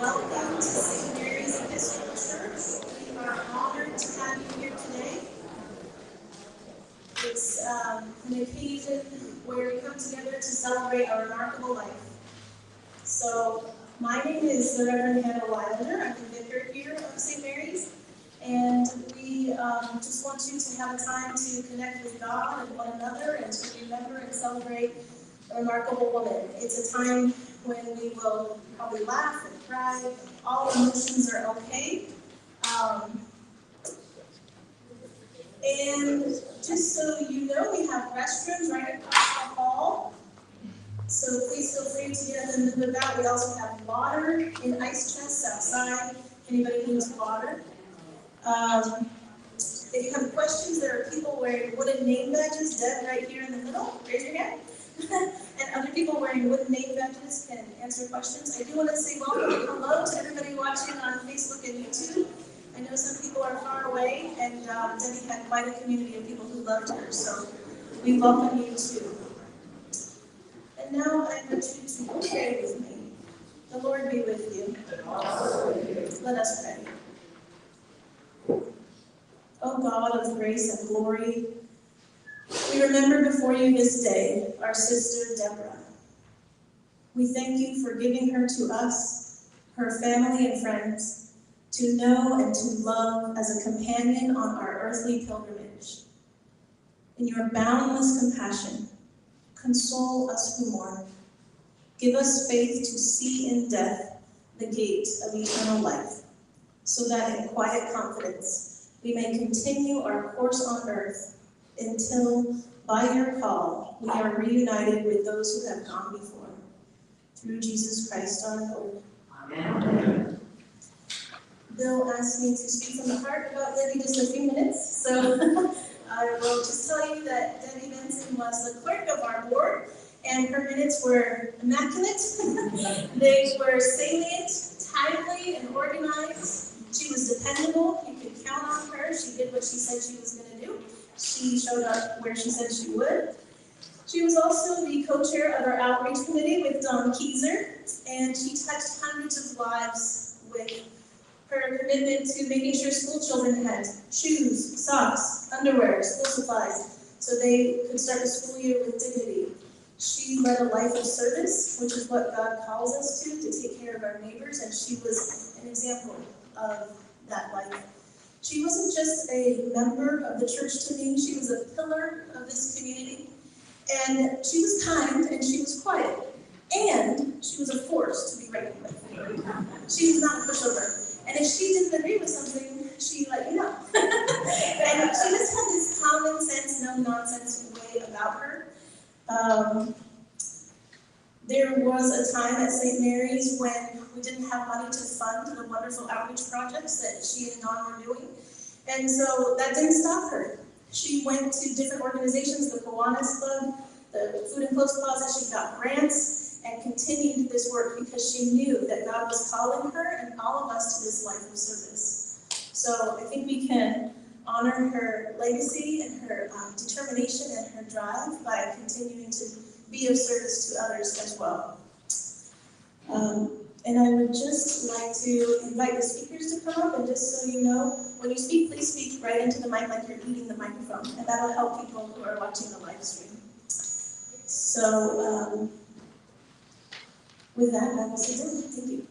Welcome to St. Mary's Episcopal Church. We are honored to have you here today. It's an occasion where we come together to celebrate a remarkable life. So, my name is the Reverend Hannah Wilder. I'm the vicar here of St. Mary's, and we just want you to have a time to connect with God and one another and to remember and celebrate a remarkable woman. It's a time when we will probably laugh and cry. All emotions are okay. And just so you know, we have restrooms right across the hall. So please feel free to get into that. We also have water in ice chests outside. Anybody needs water. If you have questions, there are people wearing wooden name badges. Deb right here in the middle. Raise your hand. And other people wearing wooden name badges can answer questions. I do want to say welcome and hello to everybody watching on Facebook and YouTube. I know some people are far away, and Debbie had quite a community of people who loved her, so we welcome you too. And now I want you to pray with me. The Lord be with you. Let us pray. O God of grace and glory, we remember before you this day our sister Deborah. We thank you for giving her to us, her family and friends, to know and to love as a companion on our earthly pilgrimage. In your boundless compassion, console us who mourn. Give us faith to see in death the gate of eternal life, so that in quiet confidence we may continue our course on earth until, by your call, we are reunited with those who have gone before. Through Jesus Christ our Lord. Amen. Bill asked me to speak from the heart about Debbie just a few minutes, so I will just tell you that Debbie Benson was the clerk of our board, and her minutes were immaculate. They were salient, timely, and organized. She was dependable. You could count on her. She did what she said she was going to do. She showed up where she said she would. She was also the co-chair of our outreach committee with Don Keyser, and she touched hundreds of lives with her commitment to making sure school children had shoes, socks, underwear, school supplies, so they could start the school year with dignity. She led a life of service, which is what God calls us to take care of our neighbors, and she was an example of that life. She wasn't just a member of the church to me, she was a pillar of this community. And she was kind, and she was quiet, and she was a force to be reckoned with. She was not a pushover. And if she didn't agree with something, she let you know. And she just had this common sense, no nonsense way about her. There was a time at St. Mary's when we didn't have money to fund the wonderful outreach projects that she and Don were doing. And so that didn't stop her. She went to different organizations, the Kiwanis Club, the Food and Clothes Closet. She got grants and continued this work because she knew that God was calling her and all of us to this life of service. So I think we can honor her legacy and her determination and her drive by continuing to be of service to others as well. And I would just like to invite the speakers to come up, and just so you know, when you speak, please speak right into the mic like you're eating the microphone, and that'll help people who are watching the live stream. So with that, I will sit down. Thank you.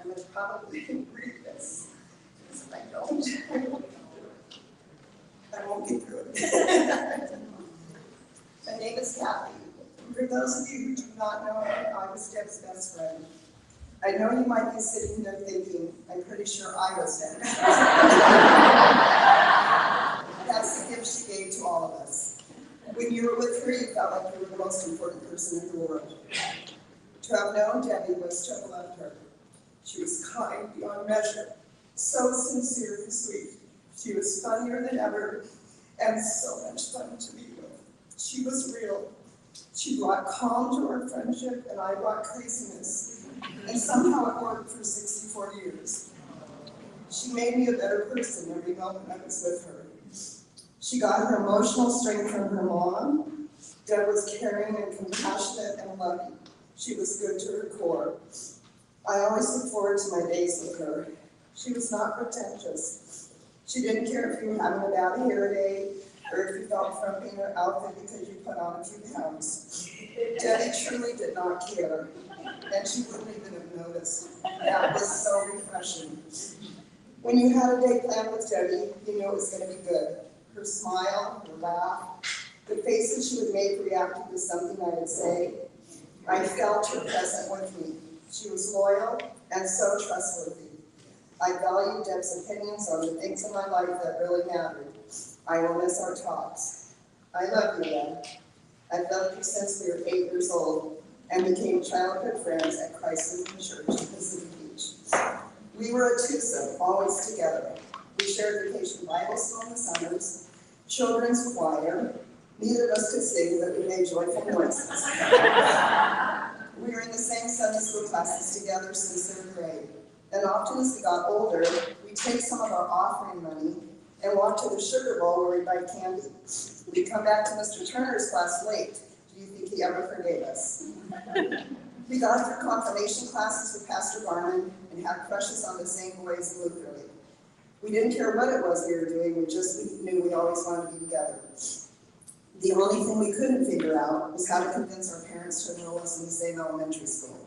I'm going to probably read this, because if I don't, I won't get through it. My name is Kathy. For those of you who do not know me, I was Deb's best friend. I know you might be sitting there thinking, I'm pretty sure I was Deb. That's the gift she gave to all of us. When you were with her, you felt like you were the most important person in the world. To have known Debbie was to have loved her. She was kind beyond measure, so sincere and sweet. She was funnier than ever, and so much fun to be with. She was real. She brought calm to our friendship, and I brought craziness. And somehow it worked for 64 years. She made me a better person every moment I was with her. She got her emotional strength from her mom. Deb was caring and compassionate and loving. She was good to her core. I always look forward to my days with her. She was not pretentious. She didn't care if you were having a bad hair day or if you felt frumpy in her outfit because you put on a few pounds. Debbie truly did not care, and she wouldn't even have noticed. That was so refreshing. When you had a day planned with Debbie, you knew it was going to be good. Her smile, her laugh, the faces she would make reacting to something I would say. I felt her present with me. She was loyal and so trustworthy. I valued Deb's opinions on the things in my life that really mattered. I will miss our talks. I love you, Deb. I've loved you since we were 8 years old and became childhood friends at Christ Lutheran Church in Pacific Beach. We were a twosome, always together. We shared vacation Bible school in the summers, children's choir. Neither of us could sing, but we made joyful noises. We were in the same Sunday school classes together since 3rd grade. And often as we got older, we'd take some of our offering money and walk to the sugar bowl where we'd buy candy. We'd come back to Mr. Turner's class late. Do you think he ever forgave us? We got through confirmation classes with Pastor Barnum and had crushes on the same boys in Lutherly. We didn't care what it was we were doing, we just knew we always wanted to be together. The only thing we couldn't figure out was how to convince our parents to enroll us in the same elementary school.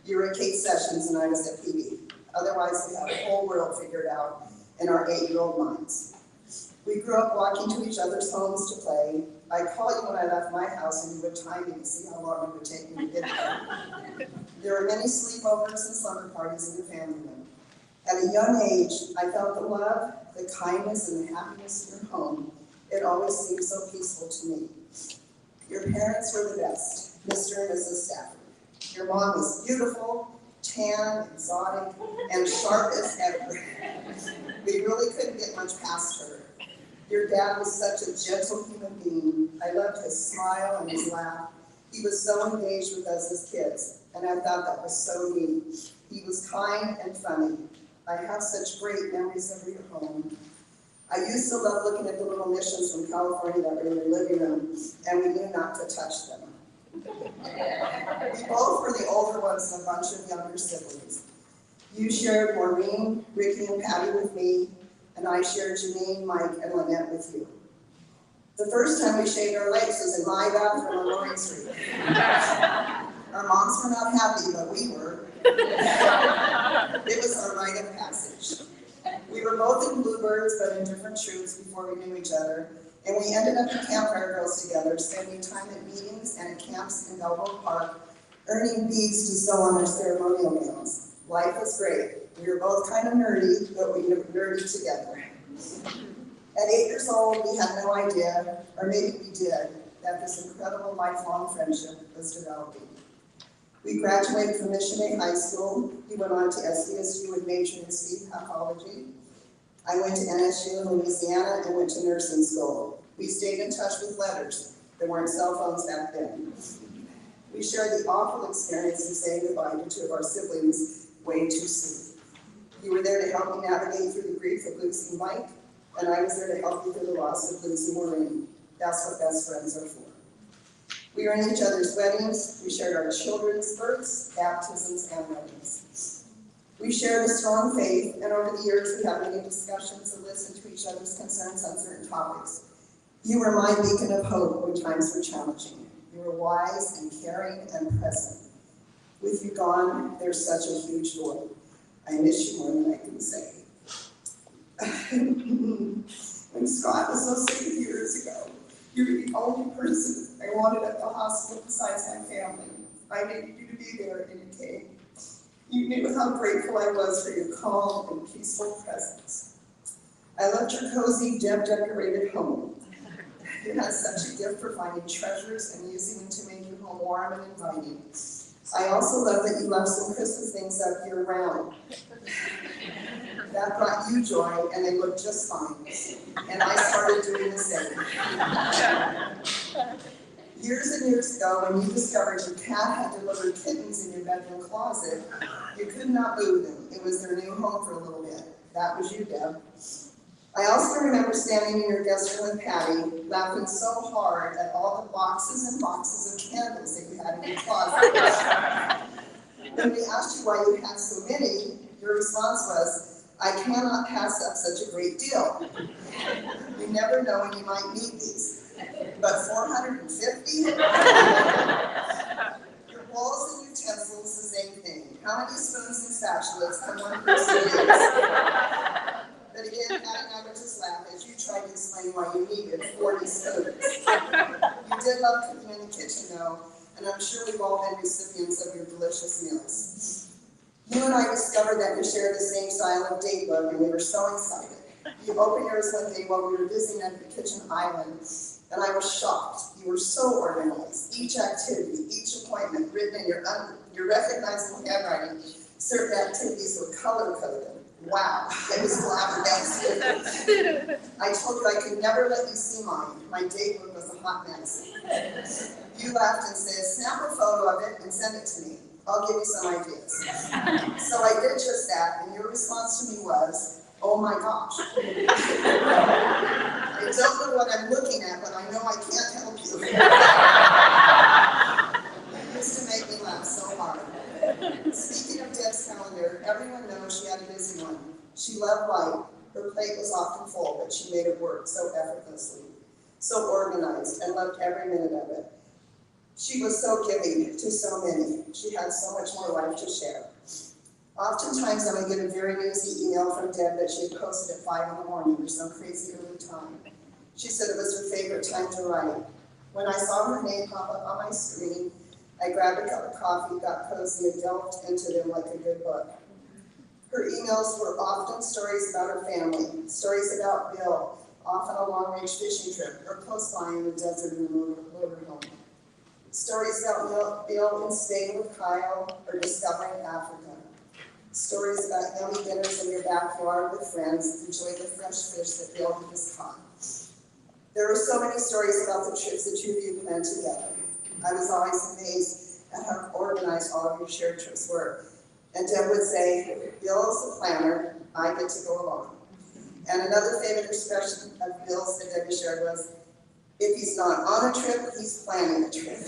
You were at Kate Sessions and I was at PB. Otherwise, we had the whole world figured out in our 8-year-old minds. We grew up walking to each other's homes to play. I'd call you when I left my house and you would time me to see how long it would take me to get there. There were many sleepovers and slumber parties in your family room. At a young age, I felt the love, the kindness, and the happiness in your home. It always seemed so peaceful to me. Your parents were the best, Mr. and Mrs. Stafford. Your mom was beautiful, tan, exotic, and sharp as ever. We really couldn't get much past her. Your dad was such a gentle human being. I loved his smile and his laugh. He was so engaged with us as kids, and I thought that was so neat. He was kind and funny. I have such great memories of your home. I used to love looking at the little missions from California that were in your living room, and we knew not to touch them. We both were the older ones and a bunch of younger siblings. You shared Maureen, Ricky, and Patty with me, and I shared Janine, Mike, and Lynette with you. The first time we shaved our legs was in my bathroom on Lorraine Street. Our moms were not happy, but we were. It was our rite of passage. We were both in Bluebirds, but in different troops before we knew each other, and we ended up at Campfire Girls together, spending time at meetings and at camps in Balboa Park, earning beads to sew on their ceremonial gowns. Life was great. We were both kind of nerdy, but we were nerdy together. At 8 years old, we had no idea, or maybe we did, that this incredible lifelong friendship was developing. We graduated from Missionary High School. He went on to SDSU with major in sleep pathology. I went to NSU in Louisiana and went to nursing school. We stayed in touch with letters. There weren't cell phones back then. We shared the awful experience of saying goodbye to 2 of our siblings way too soon. You were there to help me navigate through the grief of losing Mike, and I was there to help you through the loss of losing Maureen. That's what best friends are for. We were in each other's weddings, we shared our children's births, baptisms, and weddings. We shared a strong faith, and over the years we had many discussions and listened to each other's concerns on certain topics. You were my beacon of hope when times were challenging. You were wise and caring and present. With you gone, there's such a huge void. I miss you more than I can say. When Scott was so sick years ago, you were the only person I wanted at the hospital besides my family. I needed you to be there, and you came. You knew how grateful I was for your calm and peaceful presence. I loved your cozy, decorated home. You had such a gift for finding treasures and using them to make your home warm and inviting. I also love that you left some Christmas things up year-round. That brought you joy, and they looked just fine. And I started doing the same. Years and years ago, when you discovered your cat had delivered kittens in your bedroom closet, you could not move them. It was their new home for a little bit. That was you, Deb. I also remember standing in your guest room with Patty, laughing so hard at all the boxes and boxes of candles that you had in your closet. When we asked you why you had so many, your response was, I cannot pass up such a great deal. You never know when you might need these. But 450? Your bowls and utensils, the same thing. How many spoons and spatulas can one person use? But again, Patty and I would just laugh as you tried to explain why you needed 40 spoons. You did love cooking in the kitchen, though, and I'm sure we've all been recipients of your delicious meals. You and I discovered that we shared the same style of date book, and we were so excited. You opened yours one day while we were visiting at the kitchen island, and I was shocked. You were so organized. Each activity, each appointment written in your recognizable handwriting. Certain activities were color-coded. Wow, I was flabbergasted. I told you I could never let you see mine. My date book was a hot mess. You laughed and said, snap a photo of it and send it to me. I'll give you some ideas. So I did just that, and your response to me was, oh my gosh. I don't know what I'm looking at, but I know I can't help you. You used to make me laugh so hard. Speaking of Deb's calendar, everyone knows she had a busy one. She loved life. Her plate was often full, but she made it work so effortlessly, so organized, and loved every minute of it. She was so giving to so many. She had so much more life to share. Oftentimes I would get a very newsy email from Deb that she had posted at 5 in the morning or some crazy early time. She said it was her favorite time to write. When I saw her name pop up on my screen, I grabbed a cup of coffee, got cozy, and delved into them like a good book. Her emails were often stories about her family, stories about Bill, often a long-range fishing trip, or coastline in the desert in a motorhome. Stories about Bill in Spain with Kyle, or discovering Africa. Stories about yummy dinners in your backyard with friends, enjoying the fresh fish that Bill had just caught. There were so many stories about the trips the two of you planned together. I was always amazed at how organized all of your shared trips were. And Deb would say, Bill is the planner, I get to go along. And another favorite expression of Bill's that Debbie shared was, if he's not on a trip, he's planning a trip.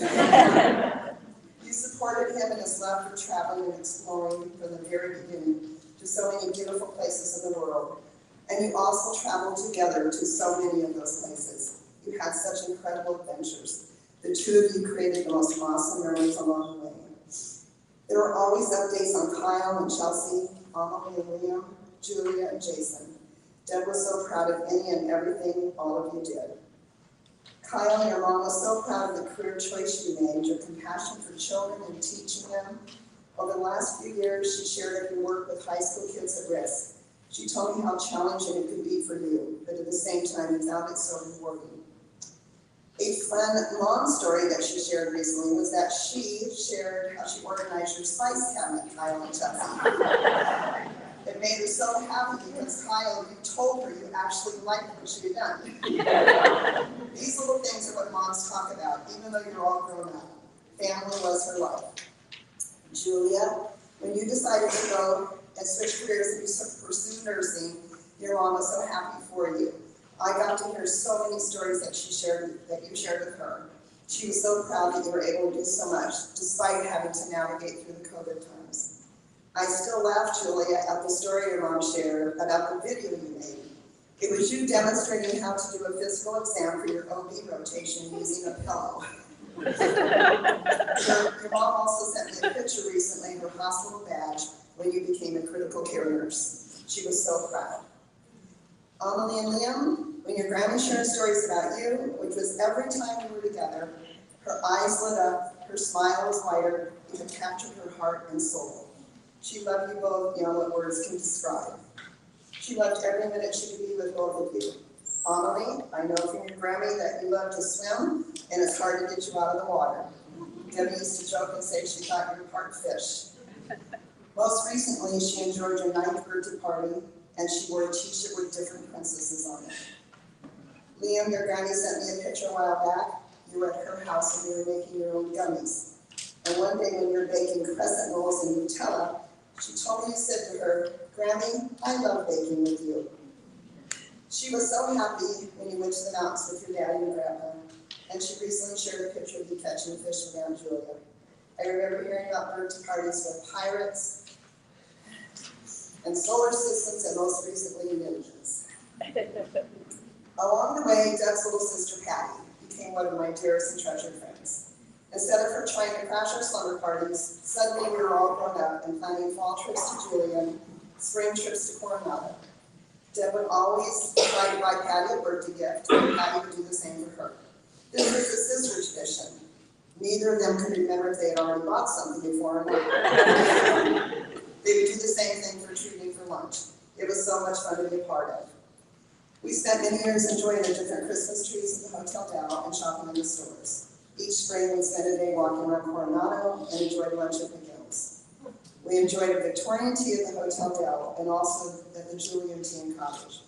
You supported him in his love for traveling and exploring from the very beginning to so many beautiful places in the world. And you also traveled together to so many of those places. You had such incredible adventures. The two of you created the most awesome memories along the way. There were always updates on Kyle and Chelsea, Emily and Liam, Julia and Jason. Deb was so proud of any and everything all of you did. Kyle and your mom was so proud of the career choice you made, your compassion for children and teaching them. Over the last few years, she shared your work with high school kids at risk. She told me how challenging it could be for you, but at the same time, you found it so rewarding. A fun mom story that she shared recently was that she shared how she organized your spice cabinet, Kyle and Chelsea. It made her so happy because Kyle, you told her you actually liked what she had done. These little things are what moms talk about, even though you're all grown up. Family was her life. Julia, when you decided to go and switch careers and you pursue nursing, your mom was so happy for you. I got to hear so many stories that you shared with her. She was so proud that you were able to do so much, despite having to navigate through the COVID times. I still laugh, Julia, at the story your mom shared about the video you made. It was you demonstrating how to do a physical exam for your OB rotation using a pillow. Your mom also sent me a picture recently of her hospital badge when you became a critical care nurse. She was so proud. Amelie and Liam, when your grandma shared stories about you, which was every time we were together, her eyes lit up, her smile was wider, it had captured her heart and soul. She loved you both beyond what words can describe. She loved every minute she could be with both of you. Amelie, I know from your Grammy that you love to swim, and it's hard to get you out of the water. Debbie used to joke and say she thought you were part fish. Most recently, she enjoyed your 9th birthday party, and she wore a t-shirt with different princesses on it. Liam, your Grammy sent me a picture a while back. You were at her house and you were making your own gummies. And one day when you were baking crescent rolls and Nutella, she told me you said to her, Grammy, I love baking with you. She was so happy when you went to the mountains with your daddy and grandpa, and she recently shared a picture of you catching fish with Aunt Julia. I remember hearing about birthday parties with pirates and solar systems, and most recently ninjas. Along the way, Doug's little sister Patty became one of my dearest and treasured friends. Instead of her trying to crash our slumber parties, suddenly we were all grown up and planning fall trips to Julian, spring trips to Coronado. Deb would always try to buy Patty a birthday gift, and Patty would do the same for her. This was a sister tradition. Neither of them could remember if they had already bought something before or not. They would do the same thing for treating for lunch. It was so much fun to be a part of. We spent many years enjoying the different Christmas trees at the Hotel Dow and shopping in the stores. Each spring, we spent a day walking around Coronado and enjoyed lunch at McGill's. We enjoyed a Victorian tea at the Hotel Dow and also at the Julian Tea and Cottage.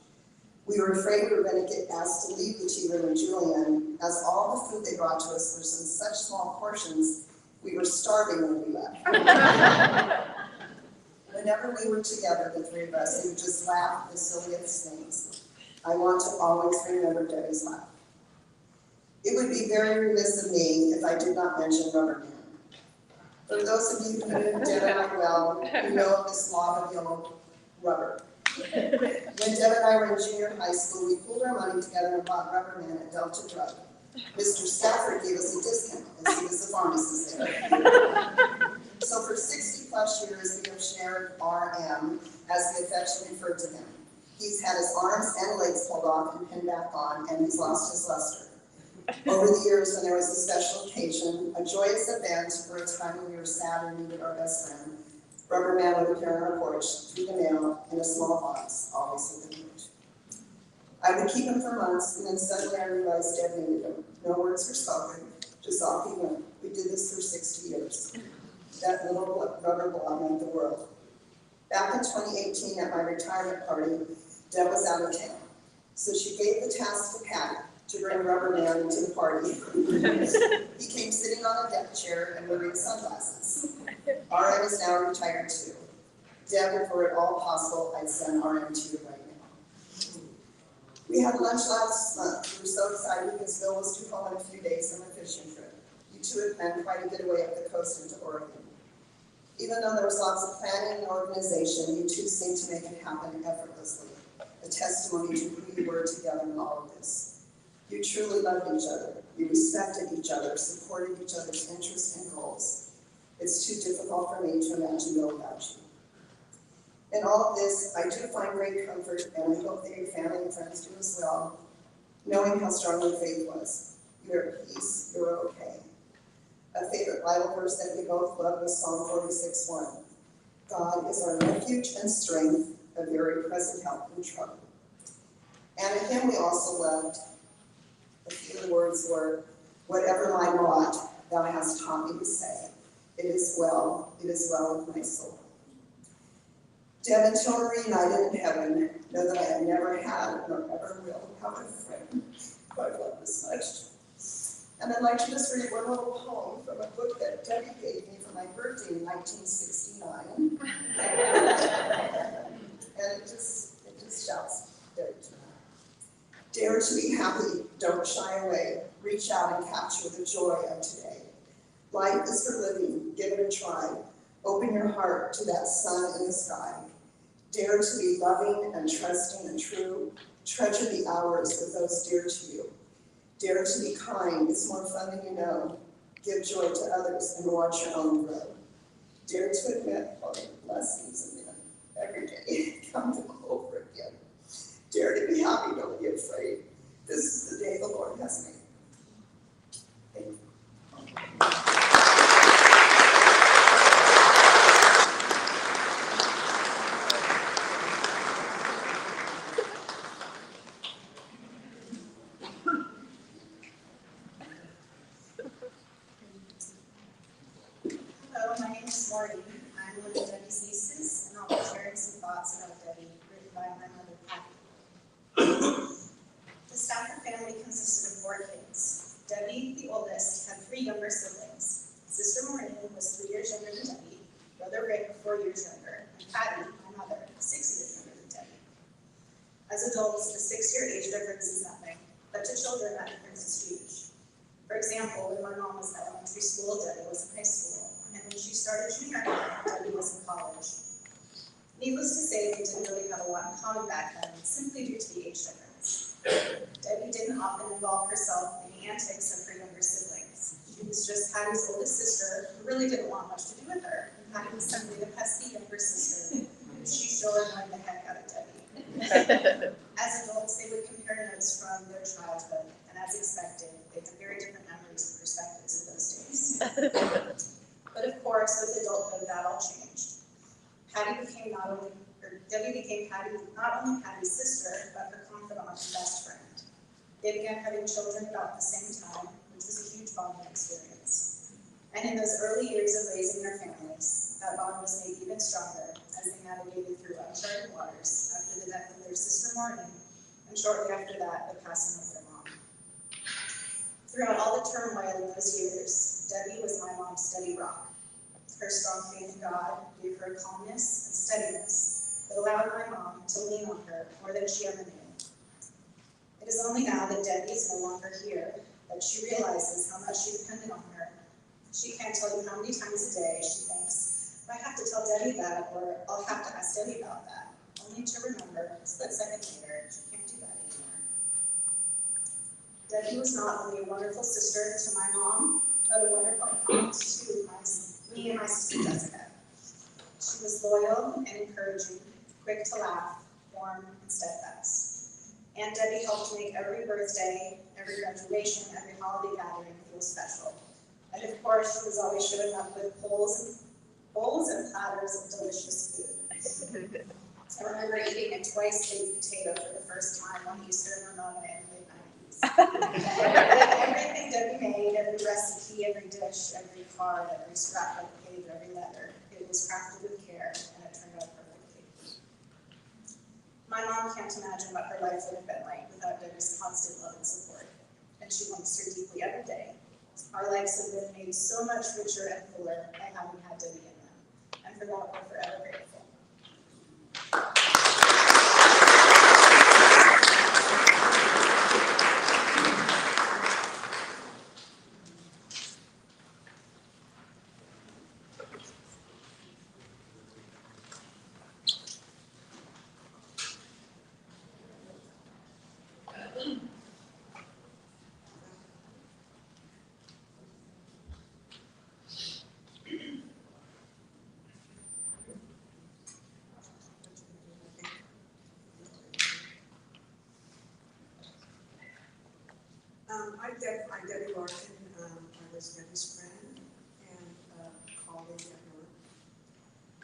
We were afraid we were going to get asked to leave the tea room in Julian, as all the food they brought to us was in such small portions, we were starving when we left. Whenever we were together, the three of us, we would just laugh at the silliest things. I want to always remember Debbie's laugh. It would be very remiss of me if I did not mention Rubber Man. For those of you who knew Deb and I well, you know of this blob of yellow rubber. When Deb and I were in junior high school, we pooled our money together and bought Rubber Man at Delta Drug. Mr. Stafford gave us a discount, as he was the pharmacist there. So for 60 plus years, we have shared RM, as we affectionately refer to him. He's had his arms and legs pulled off and pinned back on, and he's lost his luster. Over the years, when there was a special occasion, a joyous event, or a time when we were sad and needed our best friend, Rubber Man would appear on our porch, through the mail, in a small box, always with a note. I would keep him for months, and then suddenly I realized Deb needed him. No words were spoken, just off he went. We did this for 60 years. That little rubber blob meant the world. Back in 2018 at my retirement party, Deb was out of town. So she gave the task to Patty to bring Rubber Man into the party. He came sitting on a deck chair and wearing sunglasses. RM is now retired too. Deb, if it were at all possible, I'd send RM to you right now. We had lunch last month. We were so excited because Bill was due home in a few days from a fishing trip. You two had planned quite a getaway up the coast into Oregon. Even though there was lots of planning and organization, you two seemed to make it happen effortlessly, a testimony to who you were together in all of this. You truly loved each other. You respected each other, supported each other's interests and goals. It's too difficult for me to imagine Bill without you. In all of this, I do find great comfort, and I hope that your family and friends do as well, knowing how strong your faith was. You're at peace, you're okay. A favorite Bible verse that we both love was Psalm 46:1. God is our refuge and strength, a very present help in trouble. And a hymn we also loved, a few of the words were, whatever my lot, thou hast taught me to say, it is well with my soul. Deb, until we're reunited in heaven, know that I have never had nor ever will have a friend who I've loved this much. And I'd like to just read one little poem from a book that Debbie gave me for my birthday in 1969. And it just shouts, dare to be happy, Don't shy away. Reach out and capture the joy of today. Life is for living. Give it a try. Open your heart to that sun in the sky. Dare to be loving and trusting and true. Treasure the hours with those dear to you. Dare to be kind. It's more fun than you know. Give joy to others and watch your own grow. Dare to admit all the blessings in them every day. Count them over again. Dare to be happy. Don't be afraid. This is the day the Lord has made. Thank you. Hello, my name is Maureen. I'm one of Debbie's nieces, and I'll be sharing some thoughts about Debbie written by my mother, Patty. The Stafford family consisted of 4 kids. Debbie, the oldest, had 3 younger siblings. Sister Maureen was 3 years younger than Debbie, brother Rick 4 years younger, and Patty, my mother, 6 years younger than Debbie. As adults, the 6-year age difference is nothing, but to children that difference is huge. For example, when my mom was in elementary school, Debbie was in high school, and when she started junior high, Debbie was in college. Needless to say, they didn't really have a lot in common back then, simply due to the age difference. Debbie didn't often involve herself in the antics of her younger siblings. She was just Patty's oldest sister, who really didn't want much to do with her, and Patty was simply the pesky younger sister, who she sure annoyed the heck out of Debbie. As adults, they would compare notes from their childhood, and as expected, they had very different memories and perspectives of those days. But of course, with adulthood, that all changed. Debbie became not only Patty's sister, but her confidant and best friend. They began having children about the same time, which was a huge bonding experience. And in those early years of raising their families, that bond was made even stronger as they navigated through uncharted waters after the death of their sister Maureen, and shortly after that, the passing of their mom. Throughout all the turmoil in those years, Debbie was my mom's steady rock. Her strong faith in God gave her calmness and steadiness that allowed my mom to lean on her more than she ever knew. It is only now that Debbie is no longer here that she realizes how much she depended on her. She can't tell you how many times a day she thinks, I have to tell Debbie that, or I'll have to ask Debbie about that, only to remember a split second later she can't do that anymore. Debbie was not only a wonderful sister to my mom, but a wonderful aunt to me and my sister Jessica. She was loyal and encouraging, quick to laugh, warm and steadfast. Aunt Debbie helped make every birthday, every graduation, every holiday gathering feel special. And of course, she was always showing up with bowls and platters of delicious food. I remember eating a twice-baked potato for the first time one Easter in Ramona in the mid-90s. Everything Debbie made, every recipe, every dish, every card, every scrapbook page, every letter, it was crafted with care, and it turned out perfectly. My mom can't imagine what her life would have been like without Debbie's constant love and support, and she loves her deeply every day. Our lives have been made so much richer and fuller by having had Debbie in them, and for that we're forever grateful. I'm Debbie Larkin. I was Debbie's friend and colleague at work.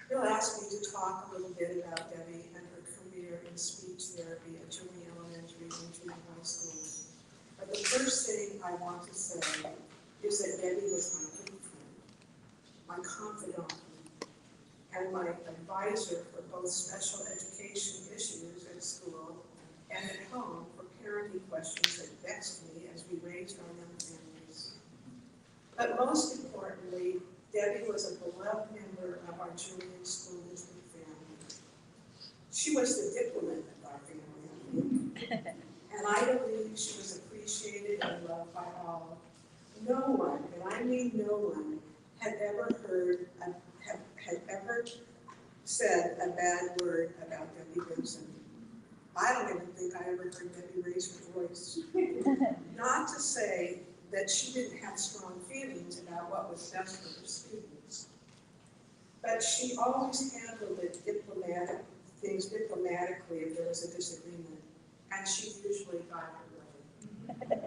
Bill asked me to talk a little bit about Debbie and her career in speech therapy at junior elementary and junior high schools. But the first thing I want to say is that Debbie was my good friend, my confidant, and my advisor for both special education issues at school and at home for parenting questions that vexed me as we raised our young families. But most importantly, Debbie was a beloved member of our Julian School District family. She was the diplomat of our family, and I believe she was a appreciated and loved by all. No one, and I mean no one, had ever had ever said a bad word about Debbie Benson. I don't even think I ever heard Debbie raise her voice. Not to say that she didn't have strong feelings about what was best for her students, but she always handled things diplomatically if there was a disagreement, and she usually got her way.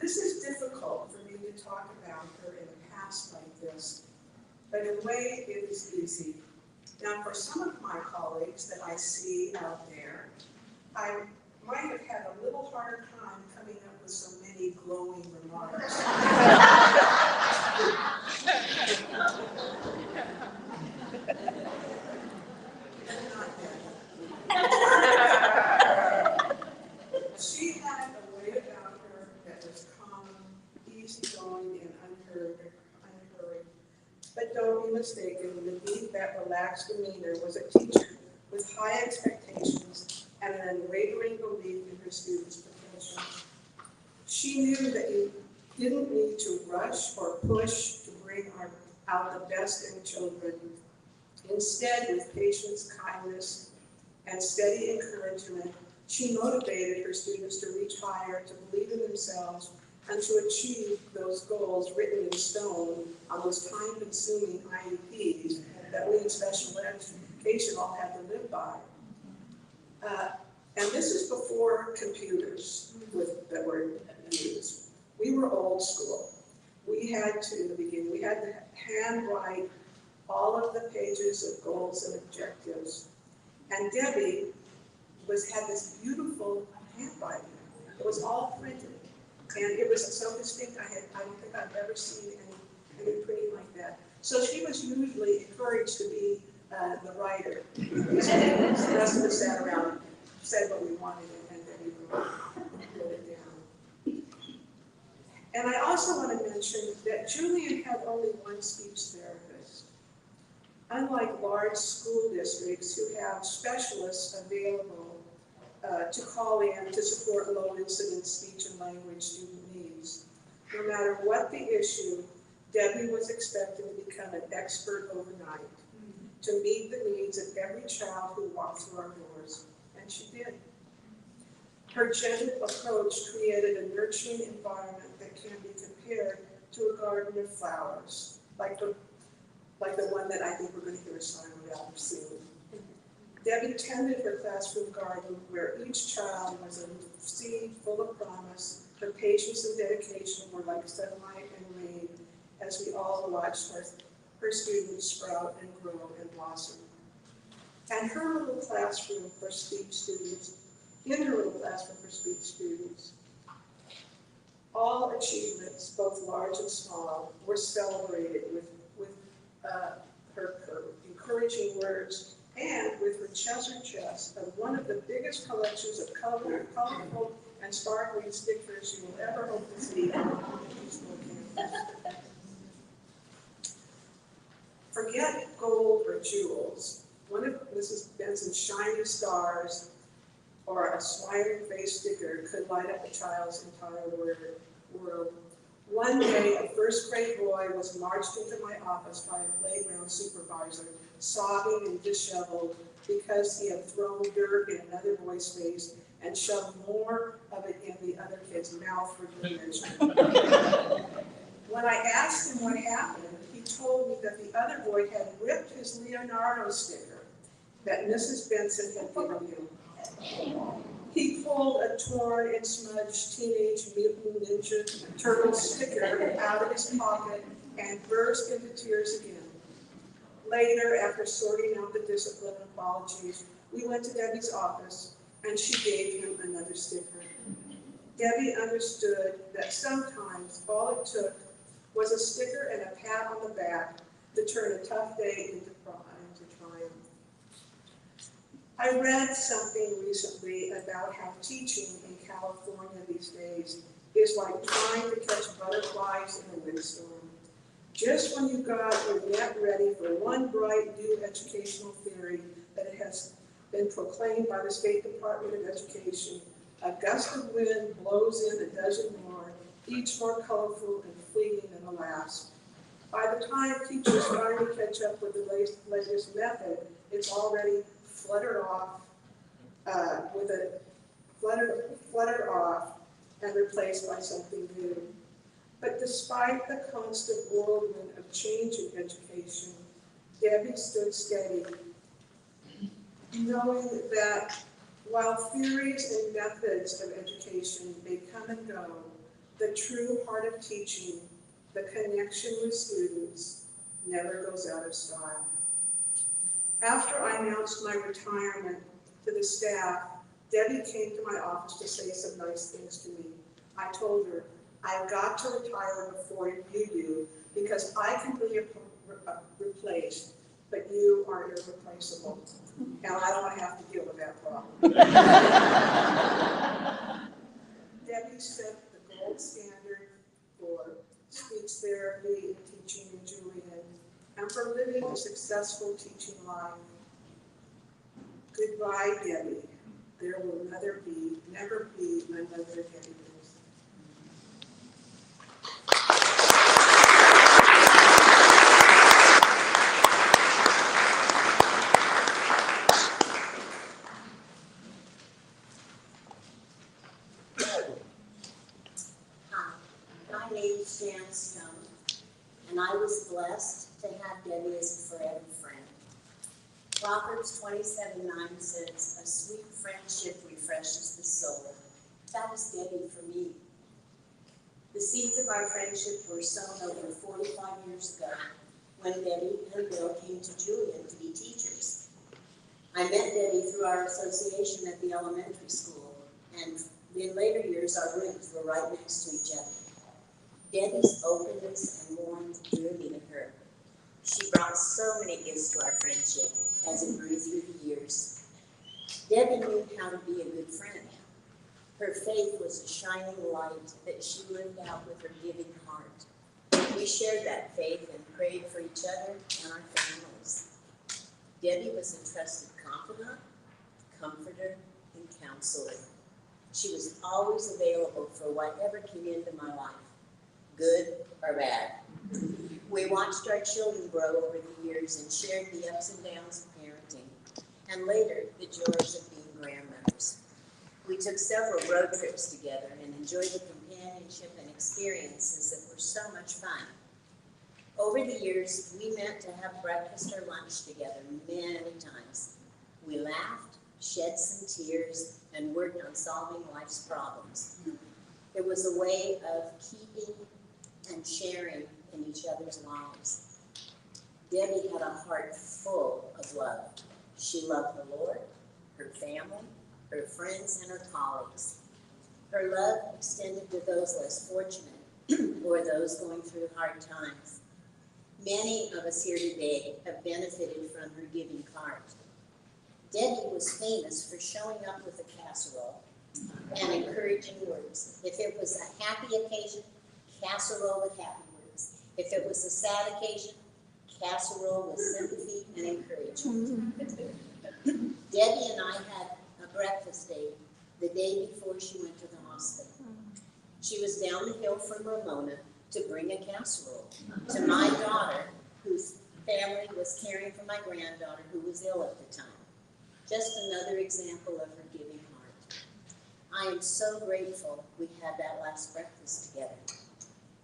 This is difficult for me to talk about her in a past like this, but in a way it is easy. Now, for some of my colleagues that I see out there, I might have had a little harder time coming up with so many glowing remarks. She had a way about her that was calm, easygoing, and unhurried. But don't be mistaken, the deep, that relaxed demeanor was a teacher with high expectations and an unwavering belief in her students' potential. She knew that you didn't need to rush or push to bring out the best in children. Instead, with patience, kindness, and steady encouragement, she motivated her students to reach higher, to believe in themselves, and to achieve those goals written in stone on those time-consuming IEPs that we in special education all had to live by. And this is before computers that were used. We were old school. We had to, in the beginning, we had to handwrite all of the pages of goals and objectives. And Debbie had this beautiful handwriting. It was all printed. And it was so distinct, I don't think I've ever seen any printing like that. So she was usually encouraged to be the writer. The rest of us sat around, said what we wanted, and then we wrote it down. And I also want to mention that Julian had only one speech therapist. Unlike large school districts who have specialists available to call in to support low incidence speech and language student needs. No matter what the issue, Debbie was expected to become an expert overnight, to meet the needs of every child who walked through our doors, and she did. Her gentle approach created a nurturing environment that can be compared to a garden of flowers, like the one that I think we're going to hear a song about soon. Debbie tended her classroom garden where each child was a seed full of promise. Her patience and dedication were like sunlight and rain as we all watched her students sprout and grow and blossom. And her little classroom for speech students, all achievements, both large and small, were celebrated with her encouraging words and with her treasure chest of one of the biggest collections of colorful and sparkling stickers you will ever hope to see on a school campus. Forget gold or jewels. One of Mrs. Benson's shiny stars or a smiling face sticker could light up a child's entire world. One day, a first grade boy was marched into my office by a playground supervisor, sobbing and disheveled because he had thrown dirt in another boy's face and shoved more of it in the other kid's mouth for good measure. When I asked him what happened, he told me that the other boy had ripped his Leonardo sticker that Mrs. Benson had given him. He pulled a torn and smudged Teenage Mutant Ninja Turtle sticker out of his pocket and burst into tears again. Later, after sorting out the discipline and apologies, we went to Debbie's office and she gave him another sticker. Debbie understood that sometimes all it took was a sticker and a pat on the back to turn a tough day into triumph. I read something recently about how teaching in California these days is like trying to catch butterflies in a windstorm. Just when you got your net ready for one bright new educational theory that has been proclaimed by the State Department of Education, A gust of wind blows in a dozen more, each more colorful and fleeting than the last. By the time teachers finally catch up with the latest method, it's already fluttered off fluttered off and replaced by something new. But despite the constant whirlwind of change in education, Debbie stood steady, knowing that while theories and methods of education may come and go, the true heart of teaching, the connection with students, never goes out of style. After I announced my retirement to the staff, Debbie came to my office to say some nice things to me. I told her, I've got to retire before you do because I can be replaced, but you are irreplaceable. And I don't want to have to deal with that problem. Debbie set the gold standard for speech therapy and teaching in Julian, and for living a successful teaching life. Goodbye, Debbie. There will never be another Debbie Benson. My name is Jan Stone, and I was blessed to have Debbie as a forever friend. Proverbs 27:9 says, "A sweet friendship refreshes the soul." That was Debbie for me. The seeds of our friendship were sown over 45 years ago when Debbie and Bill came to Julian to be teachers. I met Debbie through our association at the elementary school, and in later years our rooms were right next to each other. Debbie's openness and warmth drew me to her. She brought so many gifts to our friendship as it grew through the years. Debbie knew how to be a good friend. Her faith was a shining light that she lived out with her giving heart. We shared that faith and prayed for each other and our families. Debbie was a trusted confidant, comforter, and counselor. She was always available for whatever came into my life, good or bad. We watched our children grow over the years and shared the ups and downs of parenting, and later the joys of being grandmothers. We took several road trips together and enjoyed the companionship and experiences that were so much fun. Over the years, we met to have breakfast or lunch together many times. We laughed, shed some tears, and worked on solving life's problems. It was a way of keeping and sharing in each other's lives. Debbie had a heart full of love. She loved the Lord, her family, her friends, and her colleagues. Her love extended to those less fortunate or those going through hard times. Many of us here today have benefited from her giving heart. Debbie was famous for showing up with a casserole and encouraging words. If it was a happy occasion, casserole with happy words. If it was a sad occasion, casserole with sympathy and encouragement. Debbie and I had a breakfast date the day before she went to the hospital. She was down the hill from Ramona to bring a casserole to my daughter, whose family was caring for my granddaughter who was ill at the time. Just another example of her giving heart. I am so grateful we had that last breakfast together.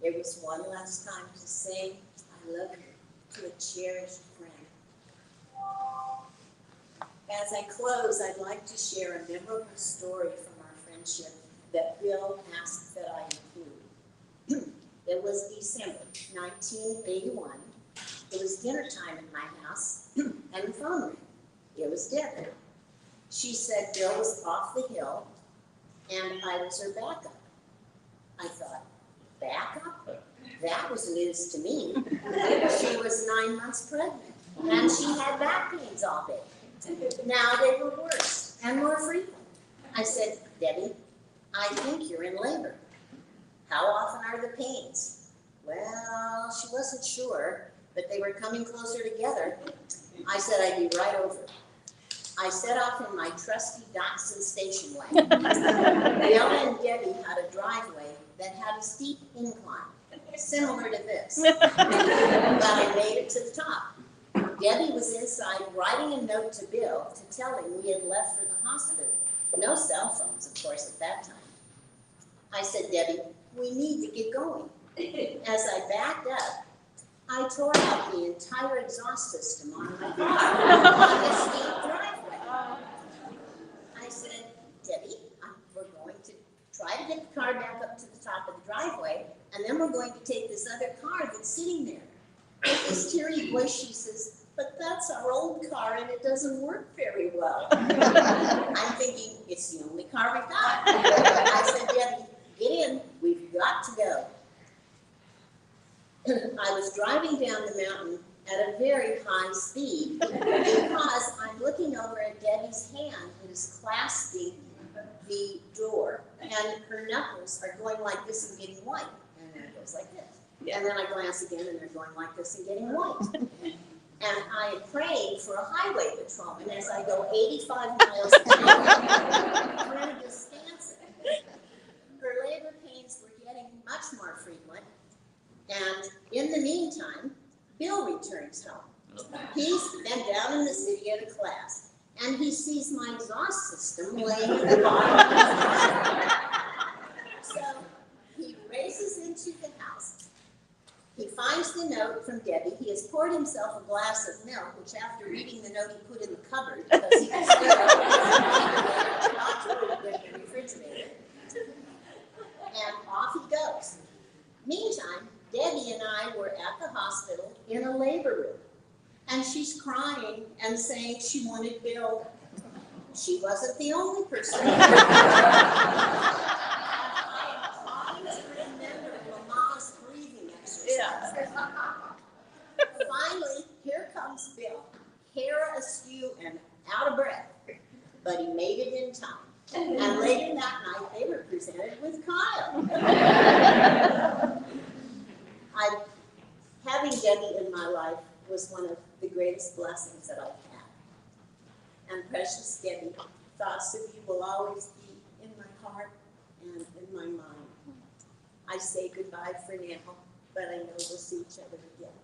It was one last time to say, I love you, to a cherished friend. As I close, I'd like to share a memorable story from our friendship that Bill asked that I include. It was December 1981. It was dinner time at my house, and the phone rang. It was Debbie. She said Bill was off the hill, and I was her backup. I thought, backup? That was news to me. She was 9 months pregnant, and she had back pains all day. Now they were worse and more frequent. I said, Debbie, I think you're in labor. How often are the pains? Well, she wasn't sure, but they were coming closer together. I said I'd be right over. I set off in my trusty Datsun station wagon. Bella and Debbie had a driveway that had a steep incline, similar to this. But I made it to the top. Debbie was inside writing a note to Bill to tell him we had left for the hospital. No cell phones, of course, at that time. I said, Debbie, we need to get going. As I backed up, I tore out the entire exhaust system on my car on the steep driveway. I said, Debbie, we're going to try to get the car back up to the top of the driveway, and then we're going to take this other car that's sitting there. With this teary voice, she says, but that's our old car and it doesn't work very well. I'm thinking, it's the only car we've got. I said, Debbie, get in, we've got to go. I was driving down the mountain at a very high speed because I'm looking over at Debbie's hand that is clasping the door, and her knuckles are going like this and getting white, and then it goes like this. And then I glance again and they're going like this and getting white. And I am praying for a highway patrolman as I go 85 miles an hour through Wisconsin. Her labor pains were getting much more frequent. And in the meantime, Bill returns home. He's been down in the city at a class, and he sees my exhaust system laying at the bottom of his car. So he races into the house. He finds the note from Debbie. He has poured himself a glass of milk, which after reading the note he put in the cupboard because he was not to put it in the refrigerator. And off he goes. Meantime, Debbie and I were at the hospital in a labor room, and she's crying and saying she wanted Bill. She wasn't the only person. I am trying to remember Mama's breathing exercise. Finally, here comes Bill, hair askew and out of breath, but he made it in time. And later that night, they were presented with Kyle. Having Debbie in my life was one of the greatest blessings that I've had. And precious Debbie, thoughts of you will always be in my heart and in my mind. I say goodbye for now, but I know we'll see each other again.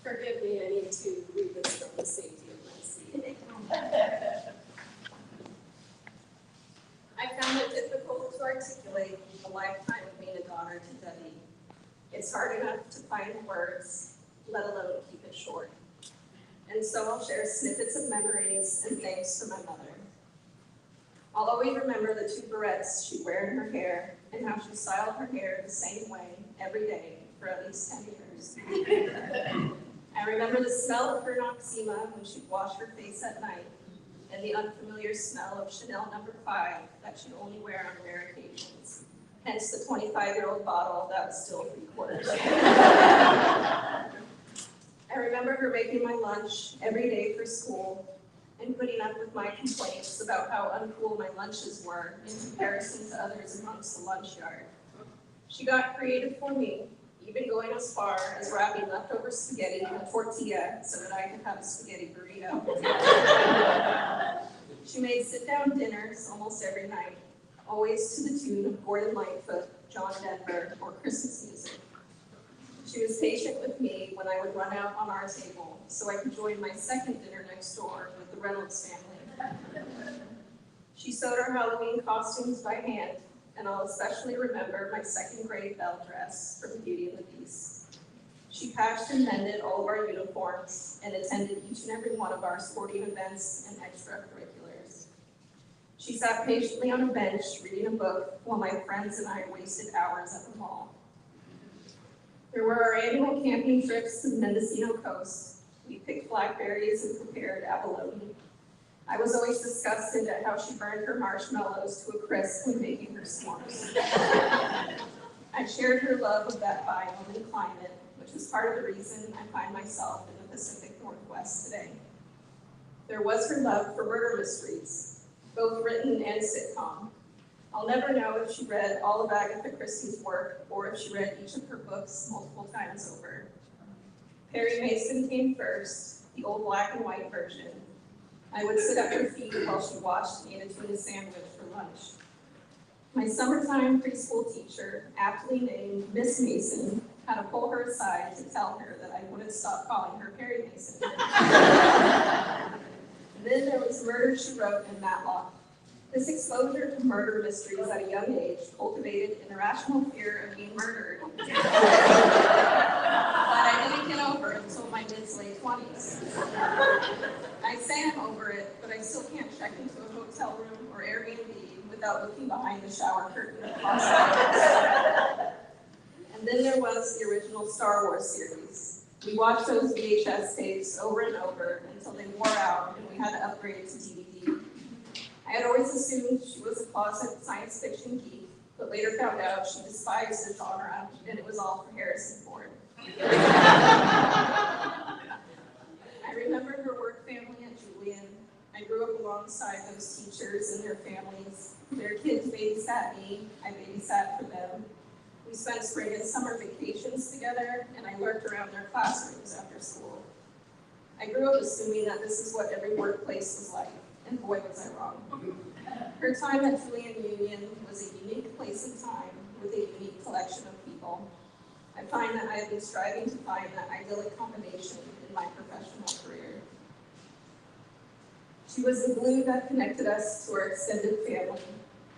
Forgive me, I need to read this from the safety of my seat. I found it difficult to articulate the lifetime of being a daughter to Debbie. It's hard enough to find words, let alone keep it short. And so I'll share snippets of memories and thanks to my mother. I'll always remember the two barrettes she'd wear in her hair and how she styled her hair the same way every day for at least 10 years. I remember the smell of her Noxema when she'd wash her face at night, and the unfamiliar smell of Chanel No. 5 that she'd only wear on rare occasions, hence the 25-year-old bottle that was still 3/4. I remember her making my lunch every day for school and putting up with my complaints about how uncool my lunches were in comparison to others amongst the lunch yard. She got creative for me, even going as far as wrapping leftover spaghetti in a tortilla so that I could have a spaghetti burrito. She made sit-down dinners almost every night, always to the tune of Gordon Lightfoot, John Denver, or Christmas music. She was patient with me when I would run out on our table so I could join my second dinner next door with the Reynolds family. She sewed our Halloween costumes by hand, and I'll especially remember my second grade bell dress from Beauty and the Beast. She patched and mended all of our uniforms and attended each and every one of our sporting events and extracurriculars. She sat patiently on a bench reading a book while my friends and I wasted hours at the mall. There were our annual camping trips to the Mendocino coast. We picked blackberries and prepared abalone. I was always disgusted at how she burned her marshmallows to a crisp when making her s'mores. I shared her love of that biome and climate which is part of the reason I find myself in the Pacific Northwest today. There was her love for murder mysteries, both written and sitcom. I'll never know if she read all of Agatha Christie's work or if she read each of her books multiple times over. Perry Mason came first, the old black and white version. I would sit at her feet while she washed me a tuna sandwich for lunch. My summertime preschool teacher, aptly named Miss Mason, had to pull her aside to tell her that I wouldn't stop calling her Perry Mason. Then there was Murder, She Wrote, and Matlock. This exposure to murder mysteries at a young age cultivated an irrational fear of being murdered that I didn't get over until my mid to late 20s. I say I'm over it, but I still can't check into a hotel room or Airbnb without looking behind the shower curtain across the house. And then there was the original Star Wars series. We watched those VHS tapes over and over until they wore out and we had to upgrade to DVD. I had always assumed she was a closet science fiction geek, but later found out she despised the genre and it was all for Harrison Ford. I remember her work family at Julian. I grew up alongside those teachers and their families. Their kids babysat me, I babysat for them. We spent spring and summer vacations together, and I lurked around their classrooms after school. I grew up assuming that this is what every workplace was like, and boy was I wrong. Her time at Julian Union was a unique place and time with a unique collection of people. I find that I have been striving to find that idyllic combination in my professional career. She was the glue that connected us to our extended family.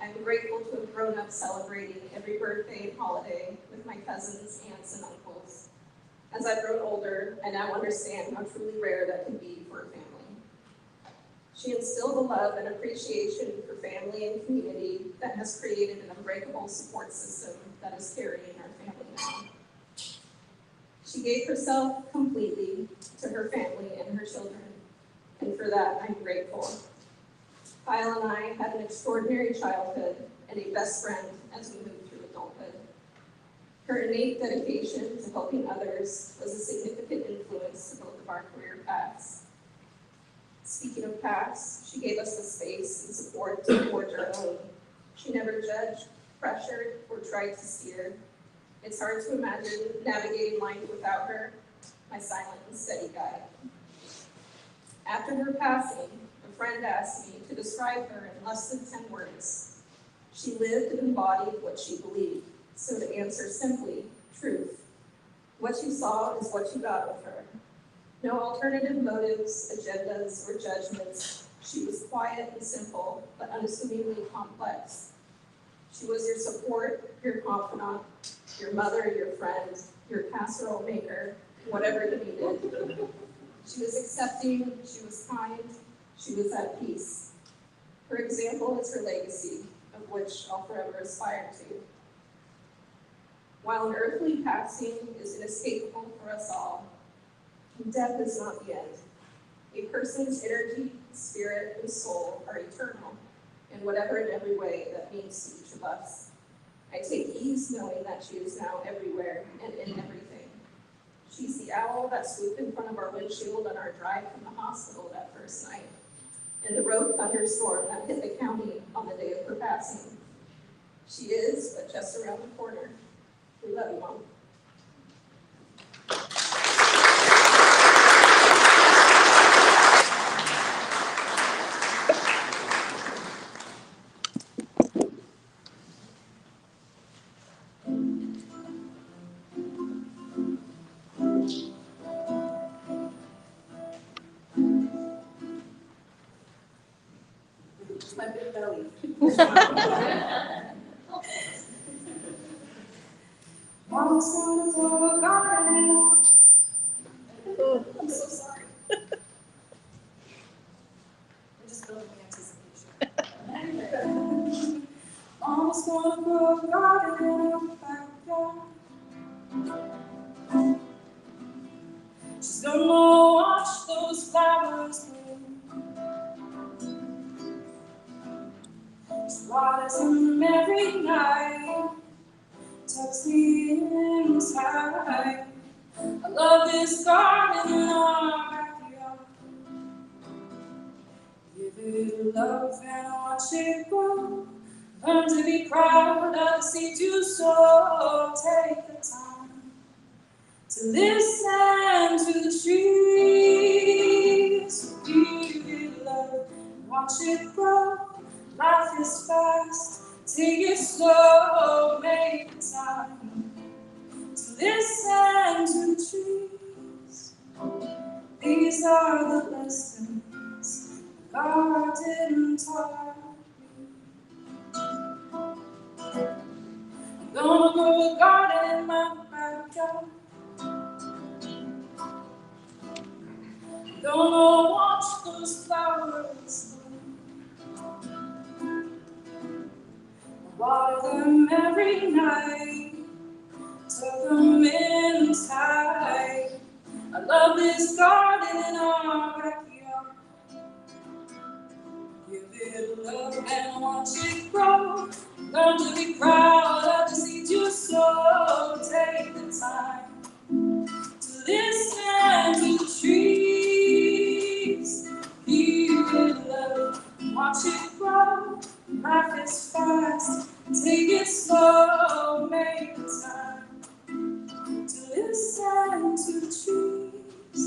I'm grateful to have grown up celebrating every birthday and holiday with my cousins, aunts, and uncles. As I've grown older, I now understand how truly rare that can be for a family. She instilled a love and appreciation for family and community that has created an unbreakable support system that is carrying our family now. She gave herself completely to her family and her children, and for that I'm grateful. Kyle and I had an extraordinary childhood and a best friend as we moved through adulthood. Her innate dedication to helping others was a significant influence to both of our career paths. Speaking of paths, she gave us the space and support to forge our own. She never judged, pressured, or tried to steer. It's hard to imagine navigating life without her, my silent and steady guide. After her passing, a friend asked me to describe her in less than 10 words. She lived and embodied what she believed. So to answer simply, truth. What you saw is what you got with her. No alternative motives, agendas, or judgments. She was quiet and simple, but unassumingly complex. She was your support, your confidant, your mother, your friend, your casserole maker, whatever you needed. She was accepting, she was kind, she was at peace. Her example is her legacy, of which I'll forever aspire to. While an earthly passing is inescapable for us all, death is not the end. A person's energy, spirit, and soul are eternal, in whatever and every way that means to each of us. I take ease knowing that she is now everywhere and in everything. She's the owl that swooped in front of our windshield on our drive from the hospital that first night, and the road thunderstorm that hit the county on the day of her passing. She is, but just around the corner. We love you, Mom. My big belly. Mama's gonna grow a garden. I'm so sorry. I'm just building anticipation. Mama's gonna grow a garden in our backyard. She's gonna watch those flowers bloom. She waters them every night. Tucks me inside. I love this garden in our backyard. Give it love and watch it grow. Learn to be proud of the seeds you sow. Take the time to listen to the trees. Give it love and watch it grow. Life is fast, take it slow. Make time to listen to the trees. These are the lessons God didn't taught me. I'm gonna grow a garden in my backyard. I'm gonna watch those flowers bloom. Water them every night, tuck them in tight. I love this garden in our backyard. Give it love and watch it grow. Learn to be proud of the seeds you sow. Take the time to listen to the trees. Give it love and watch it grow. Life is fast, take it slow. Make the time to listen to the trees.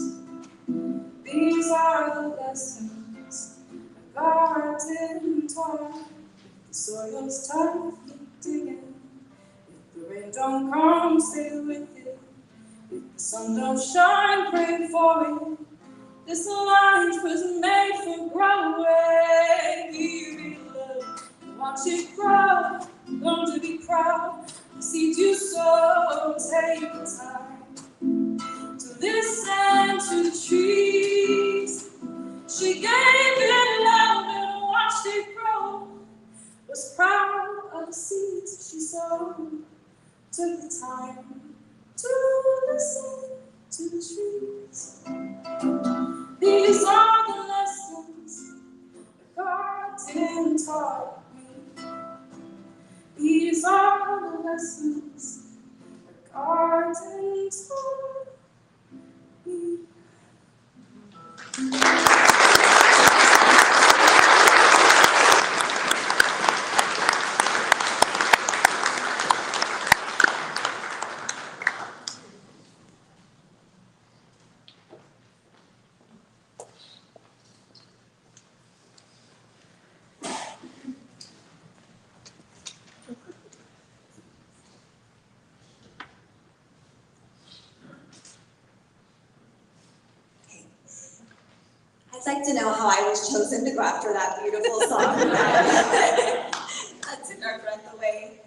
These are the lessons God didn't taught. If the soil's tough, keep digging. If the rain don't come, stay with it. If the sun don't shine, pray for it. This life was made for growing. Give it love and watch it grow. Learn to be proud. The seeds you sow, take the time to listen to the trees. She gave it love and watched it grow. Was proud of the seeds she sowed. Took the time to listen to the trees. These are the lessons that God didn't taught me. These are the lessons that God didn't taught me. I'd like to know how I was chosen to go after that beautiful song. That took our breath away.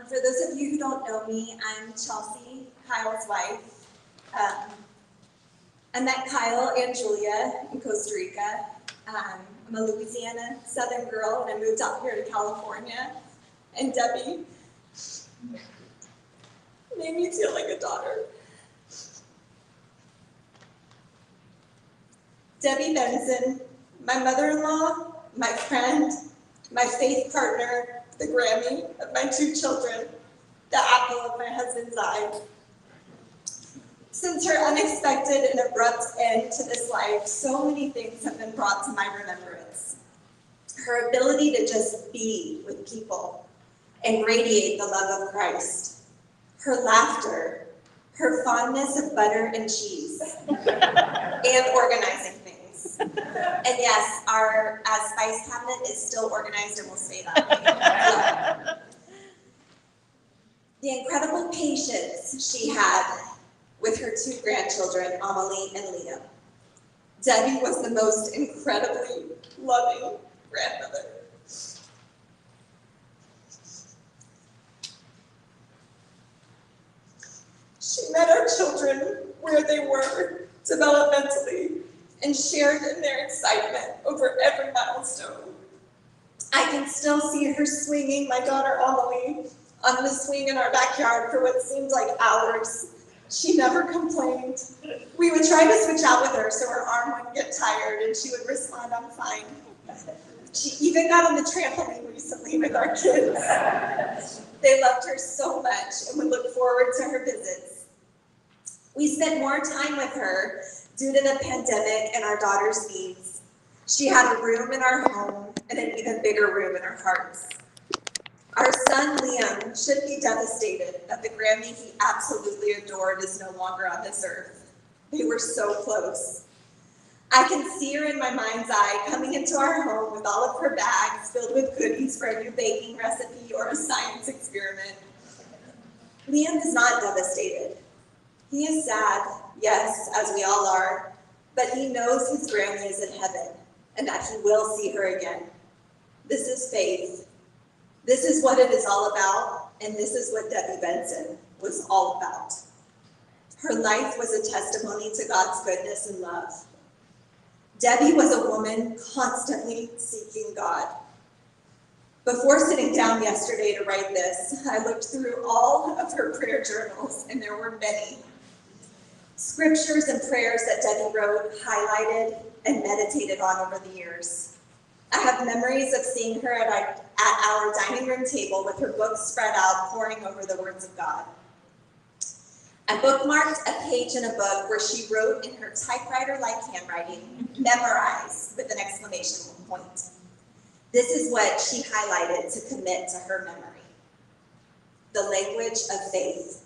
For those of you who don't know me, I'm Chelsea, Kyle's wife. I met Kyle and Julia in Costa Rica. I'm a Louisiana Southern girl, and I moved out here to California. And Debbie made me feel like a daughter. Debbie Benson, my mother-in-law, my friend, my faith partner, the Grammy of my 2 children, the apple of my husband's eye. Since her unexpected and abrupt end to this life, so many things have been brought to my remembrance. Her ability to just be with people and radiate the love of Christ. Her laughter, her fondness of butter and cheese, and organizing things. And yes, our spice cabinet is still organized and will stay that way. The incredible patience she had with her 2 grandchildren, Amelie and Leo. Debbie was the most incredibly loving grandmother. She met our children where they were developmentally and shared in their excitement over every milestone. I can still see her swinging my daughter Amelie on the swing in our backyard for what seemed like hours. She never complained. We would try to switch out with her so her arm wouldn't get tired, and she would respond, "I'm fine." She even got on the trampoline recently with our kids. They loved her so much and would look forward to her visits. We spent more time with her due to the pandemic and our daughter's needs. She had a room in our home and an even bigger room in our hearts. Our son Liam should be devastated that the Grammy he absolutely adored is no longer on this earth. They were so close. I can see her in my mind's eye coming into our home with all of her bags filled with goodies for a new baking recipe or a science experiment. Liam is not devastated. He is sad, yes, as we all are, but he knows his Grammy is in heaven and that he will see her again. This is faith. This is what it is all about, and this is what Debbie Benson was all about. Her life was a testimony to God's goodness and love. Debbie was a woman constantly seeking God. Before sitting down yesterday to write this, I looked through all of her prayer journals, and there were many scriptures and prayers that Debbie wrote, highlighted, and meditated on over the years. I have memories of seeing her at our dining room table with her books spread out, poring over the words of God. I bookmarked a page in a book where she wrote in her typewriter-like handwriting, "Memorize," with an exclamation point. This is what she highlighted to commit to her memory. The language of faith.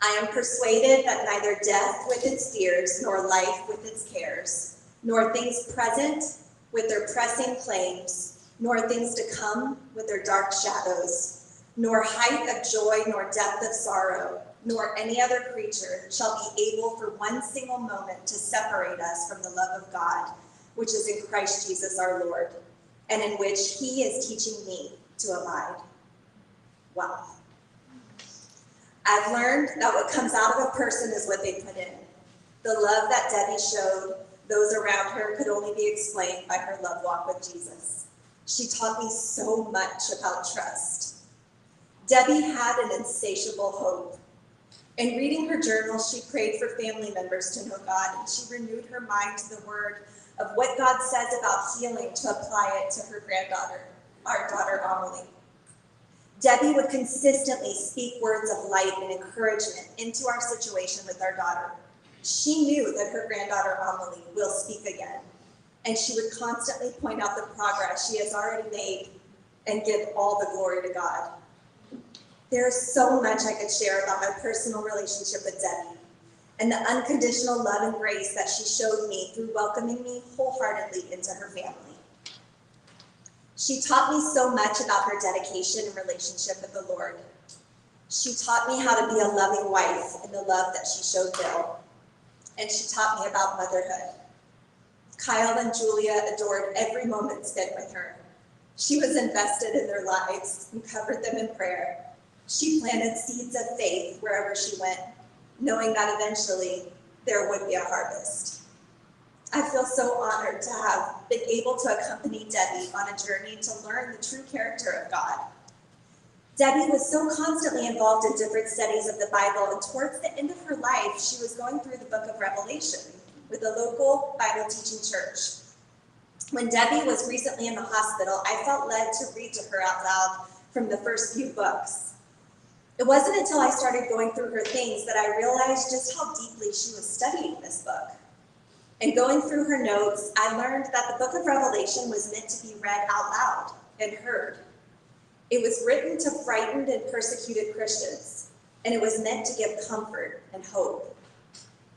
I am persuaded that neither death with its fears, nor life with its cares, nor things present with their pressing claims, nor things to come with their dark shadows, nor height of joy, nor depth of sorrow, nor any other creature shall be able for one single moment to separate us from the love of God, which is in Christ Jesus our Lord, and in which he is teaching me to abide. Wow. I've learned that what comes out of a person is what they put in. The love that Debbie showed those around her could only be explained by her love walk with Jesus. She taught me so much about trust. Debbie had an insatiable hope. In reading her journal, she prayed for family members to know God, and she renewed her mind to the word of what God says about healing to apply it to her granddaughter, our daughter Amelie. Debbie would consistently speak words of light and encouragement into our situation with our daughter. She knew that her granddaughter Amelie will speak again, and she would constantly point out the progress she has already made and give all the glory to God. There is so much I could share about my personal relationship with Debbie and the unconditional love and grace that she showed me through welcoming me wholeheartedly into her family. She taught me so much about her dedication and relationship with the Lord. She taught me how to be a loving wife in the love that she showed Bill. And she taught me about motherhood. Kyle and Julia adored every moment spent with her. She was invested in their lives and covered them in prayer. She planted seeds of faith wherever she went, knowing that eventually there would be a harvest. I feel so honored to have been able to accompany Debbie on a journey to learn the true character of God. Debbie was so constantly involved in different studies of the Bible, and towards the end of her life, she was going through the book of Revelation with a local Bible teaching church. When Debbie was recently in the hospital, I felt led to read to her out loud from the first few books. It wasn't until I started going through her things that I realized just how deeply she was studying this book. And going through her notes, I learned that the book of Revelation was meant to be read out loud and heard. It was written to frightened and persecuted Christians, and it was meant to give comfort and hope.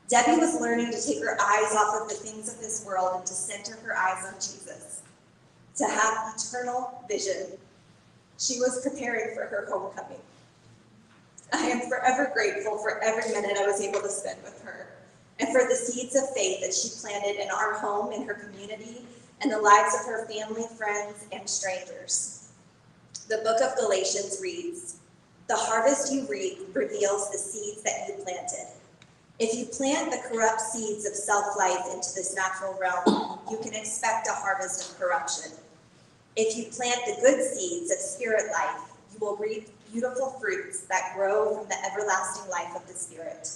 Debbie was learning to take her eyes off of the things of this world and to center her eyes on Jesus, to have eternal vision. She was preparing for her homecoming. I am forever grateful for every minute I was able to spend with her, and for the seeds of faith that she planted in our home, in her community, and the lives of her family, friends, and strangers. The book of Galatians reads, "The harvest you reap reveals the seeds that you planted. If you plant the corrupt seeds of self-life into this natural realm, you can expect a harvest of corruption. If you plant the good seeds of spirit life, you will reap beautiful fruits that grow from the everlasting life of the Spirit.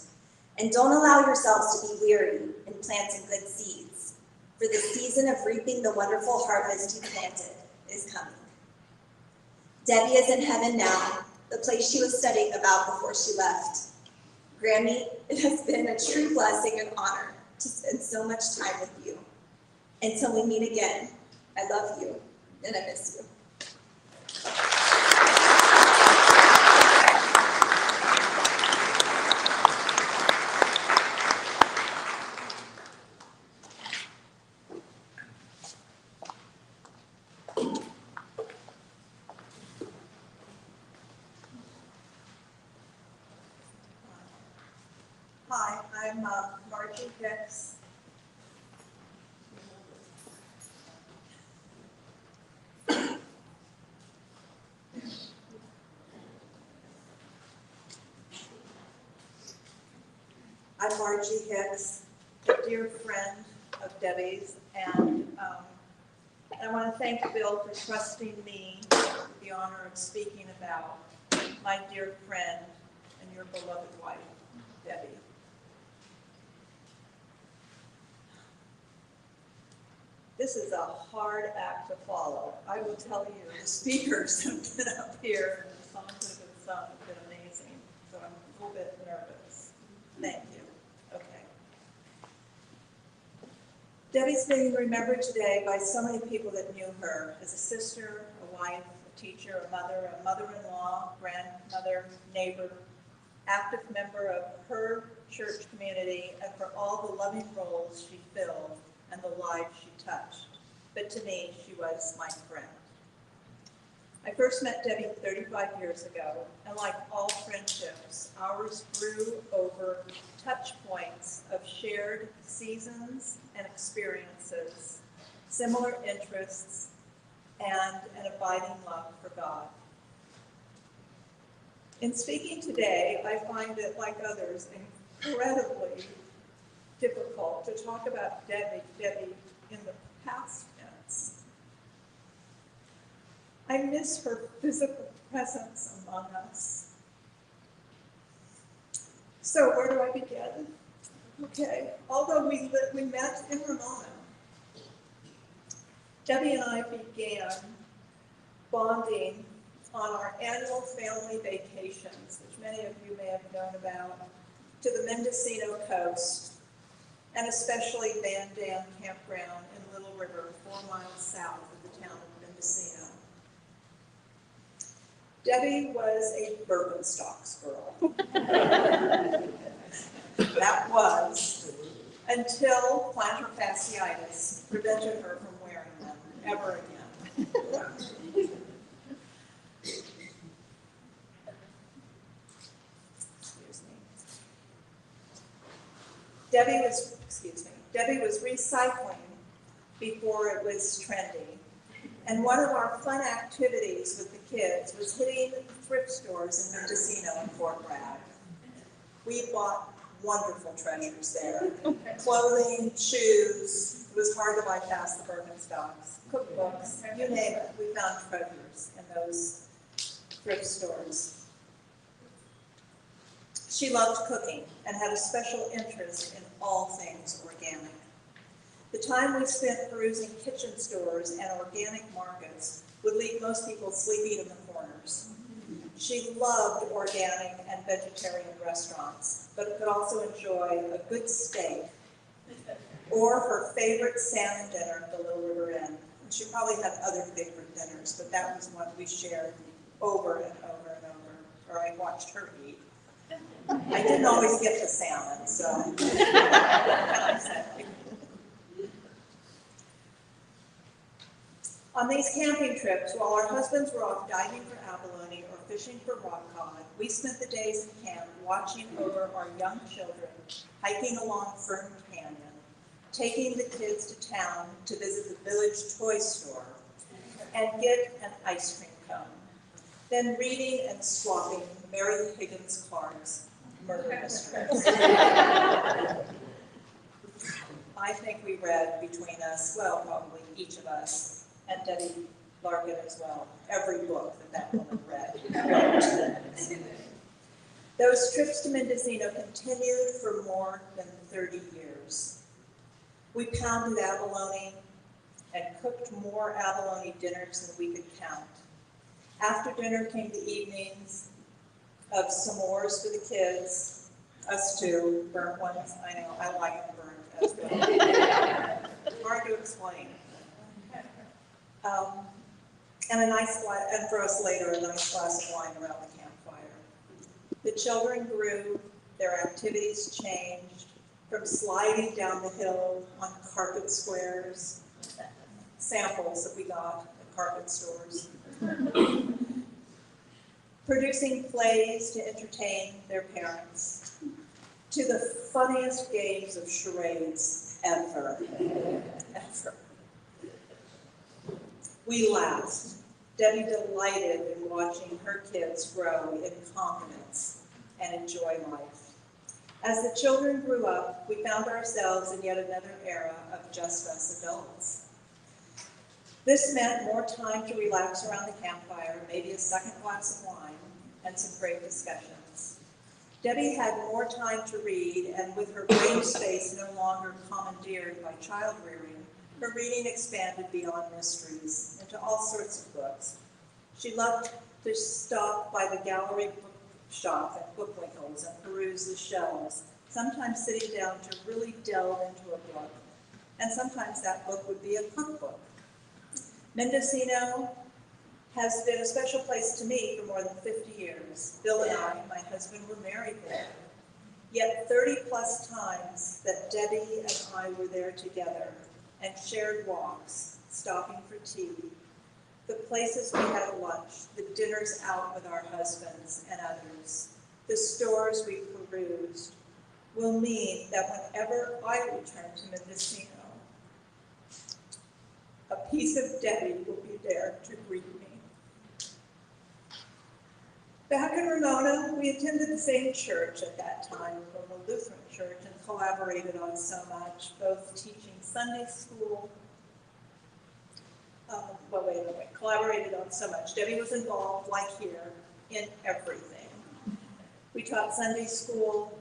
And don't allow yourselves to be weary in planting good seeds, for the season of reaping the wonderful harvest you planted is coming." Debbie is in heaven now, the place she was studying about before she left. Grammy, it has been a true blessing and honor to spend so much time with you. Until we meet again, I love you and I miss you. Hi, I'm Margie Hicks. I'm Margie Hicks, a dear friend of Debbie's, and I want to thank Bill for trusting me with the honor of speaking about my dear friend and your beloved wife, Debbie. This is a hard act to follow. I will tell you, the speakers have been up here and the songs that have been sung have been amazing, so I'm a little bit nervous. Thank you. Okay. Debbie's being remembered today by so many people that knew her as a sister, a wife, a teacher, a mother-in-law, grandmother, neighbor, active member of her church community, and for all the loving roles she filled and the lives she touched. But to me, she was my friend. I first met Debbie 35 years ago, and like all friendships, ours grew over touch points of shared seasons and experiences, similar interests, and an abiding love for God. In speaking today, I find it, like others, incredibly difficult to talk about Debbie in the past tense. I miss her physical presence among us. So where do I begin? Okay, although we met in Ramona, Debbie and I began bonding on our annual family vacations, which many of you may have known about, to the Mendocino coast, and especially Van Dam Campground in Little River, 4 miles south of the town of Mendocino. Debbie was a Birkenstocks girl. That was, until plantar fasciitis prevented her from wearing them ever again. Debbie was recycling before it was trendy. And one of our fun activities with the kids was hitting thrift stores in Mendocino and Fort Bragg. We bought wonderful treasures there. Clothing, shoes, it was hard to bypass the Birkenstocks, cookbooks, you name it. We found treasures in those thrift stores. She loved cooking and had a special interest in all things organic. The time we spent perusing kitchen stores and organic markets would leave most people sleeping in the corners. She loved organic and vegetarian restaurants, but could also enjoy a good steak or her favorite salmon dinner at the Little River Inn. And she probably had other favorite dinners, but that was one we shared over and over and over, or I watched her eat. I didn't always get the salmon, so what can I say? On these camping trips, while our husbands were off diving for abalone or fishing for rock cod, we spent the days in camp watching over our young children, hiking along Fern Canyon, taking the kids to town to visit the village toy store and get an ice cream cone, then reading and swapping Mary Higgins Clark's murder mysteries. I think we read between us, well, probably each of us, and Debbie Larkin as well, every book that woman read. Those trips to Mendocino continued for more than 30 years. We pounded abalone and cooked more abalone dinners than we could count. After dinner came the evenings of s'mores for the kids, Us too, burnt ones, I know, I like them burnt as well. Hard to explain. And a nice glass, and for us later, a nice glass of wine around the campfire. The children grew, their activities changed, from sliding down the hill on carpet squares, samples that we got at carpet stores, producing plays to entertain their parents, to the funniest games of charades ever. We laughed. Debbie delighted in watching her kids grow in confidence and enjoy life. As the children grew up, we found ourselves in yet another era of just us adults. This meant more time to relax around the campfire, maybe a second glass of wine, and some great discussions. Debbie had more time to read, and with her brain space no longer commandeered by child rearing, her reading expanded beyond mysteries into all sorts of books. She loved to stop by the gallery bookshop at Bookwinkle's and peruse the shelves, sometimes sitting down to really delve into a book, and sometimes that book would be a cookbook. Mendocino has been a special place to me for more than 50 years. Bill and I, my husband, were married there. Yet 30 plus times that Debbie and I were there together and shared walks, stopping for tea, the places we had lunch, the dinners out with our husbands and others, the stores we perused, will mean that whenever I return to Mendocino, a piece of Debbie will be there to greet me. Back in Ramona, we attended the same church at that time, the Lutheran church, and collaborated on so much, both teaching Sunday school. Collaborated on so much. Debbie was involved, like here, in everything. We taught Sunday school,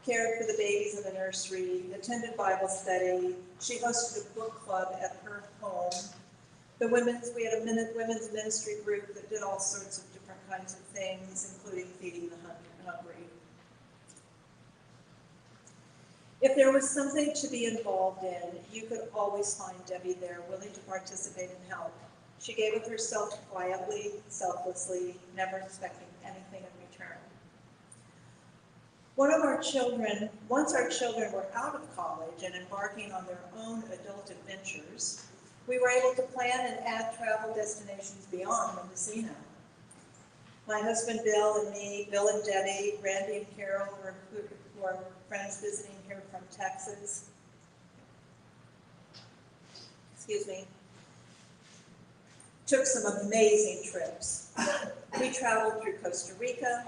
cared for the babies in the nursery, attended Bible study. She hosted a book club at her home. We had a women's ministry group that did all sorts of different kinds of things, including feeding the hungry. If there was something to be involved in, you could always find Debbie there, willing to participate and help. She gave of herself quietly, selflessly, never expecting anything in return. Once our children were out of college and embarking on their own adult adventures, we were able to plan and add travel destinations beyond Mendocino. My husband Bill and me, Bill and Debbie, Randy and Carol, who are friends visiting here from Texas. Took some amazing trips. We traveled through Costa Rica,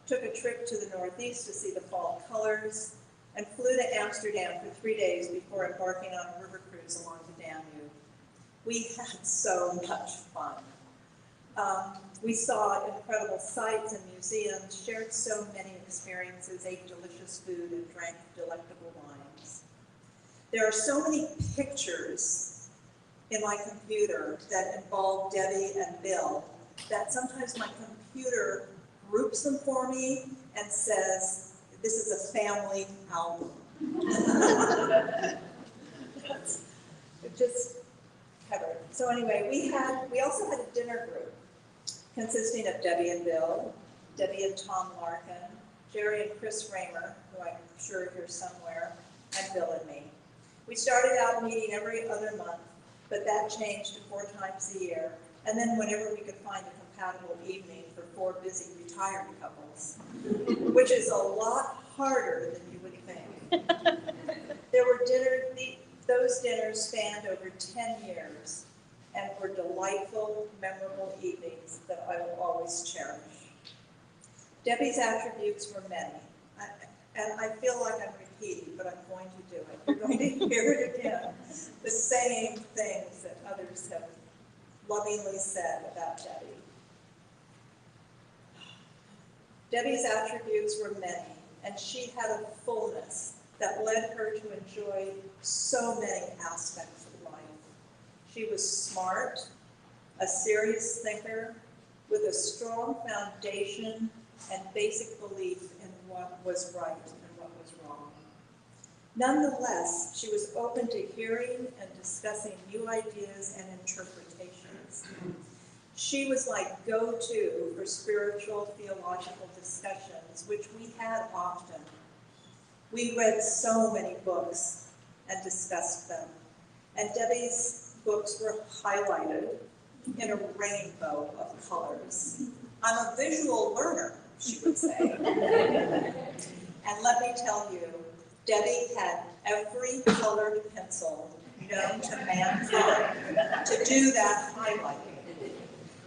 took a trip to the Northeast to see the fall colors, and flew to Amsterdam for 3 days before embarking on a river cruise along the Danube. We had so much fun. We saw incredible sights and museums, shared so many experiences, ate delicious food, and drank delectable wines. There are so many pictures in my computer that involve Debbie and Bill that sometimes my computer groups them for me and says, this is a family album. Just covered. So anyway, we also had a dinner group consisting of Debbie and Bill, Debbie and Tom Larkin, Jerry and Chris Raymer, who I'm sure are here somewhere, and Bill and me. We started out meeting every other month, but that changed to 4 times a year, and then whenever we could find a compatible evening for 4 busy retired couples, which is a lot harder than you would think. Those dinners spanned over 10 years and were delightful, memorable evenings that I will always cherish. Debbie's attributes were many, and I feel like I'm repeating, but I'm going to do it. You're going to hear it again. The same things that others have lovingly said about Debbie. Debbie's attributes were many, and she had a fullness that led her to enjoy so many aspects of life. She was smart, a serious thinker, with a strong foundation and basic belief in what was right and what was wrong. Nonetheless, she was open to hearing and discussing new ideas and interpretations. She was like go-to for spiritual theological discussions, which we had often. We read so many books and discussed them, and Debbie's books were highlighted in a rainbow of colors. I'm a visual learner, she would say. And let me tell you, Debbie had every colored pencil known to mankind to do that highlighting.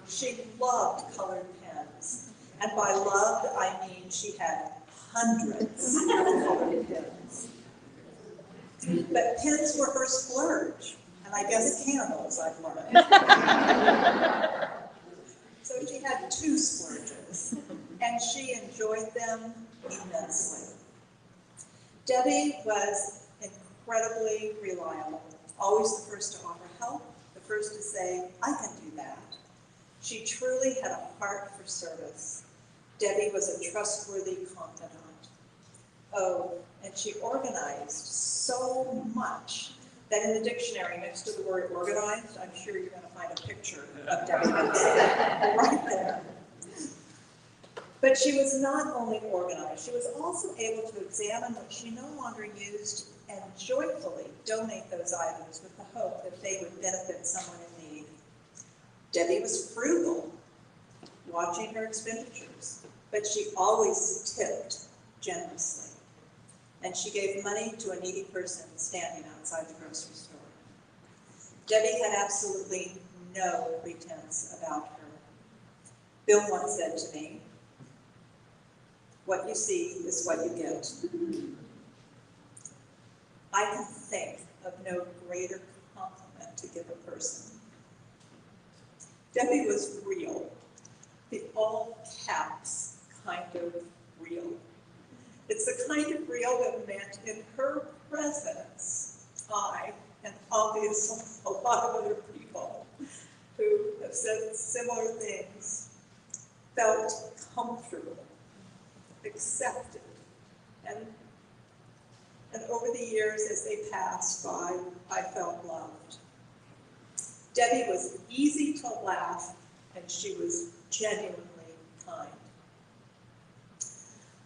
She loved colored pens, and by loved, I mean she had hundreds of colored pens. But pens were her splurge, and I guess candles, I've learned. So she had two splurges, and she enjoyed them immensely. Debbie was incredibly reliable, always the first to offer help, the first to say, I can do that. She truly had a heart for service. Debbie was a trustworthy confidant. Oh, and she organized so much that in the dictionary next to the word organized, I'm sure you're going to find a picture of Debbie Benson right there. But she was not only organized, she was also able to examine what she no longer used and joyfully donate those items with the hope that they would benefit someone in need. Debbie was frugal, watching her expenditures, but she always tipped generously. And she gave money to a needy person standing outside the grocery store. Debbie had absolutely no pretense about her. Bill once said to me, what you see is what you get. I can think of no greater compliment to give a person. Debbie was real, the all caps kind of real. It's the kind of real that meant in her presence, I, and obviously a lot of other people who have said similar things, felt comfortable, accepted, and over the years as they passed by, I felt loved. Debbie was easy to laugh, and she was genuinely kind.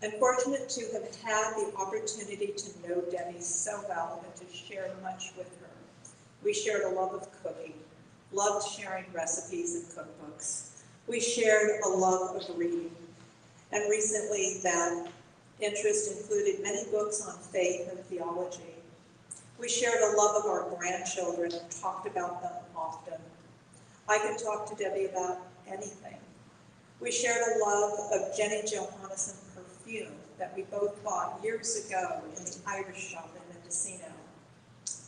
I'm fortunate to have had the opportunity to know Debbie so well and to share much with her. We shared a love of cooking, loved sharing recipes and cookbooks. We shared a love of reading, and recently that interest included many books on faith and theology. We shared a love of our grandchildren and talked about them often. I could talk to Debbie about anything. We shared a love of Jenny Johannesson perfume that we both bought years ago in the Irish shop in Mendocino.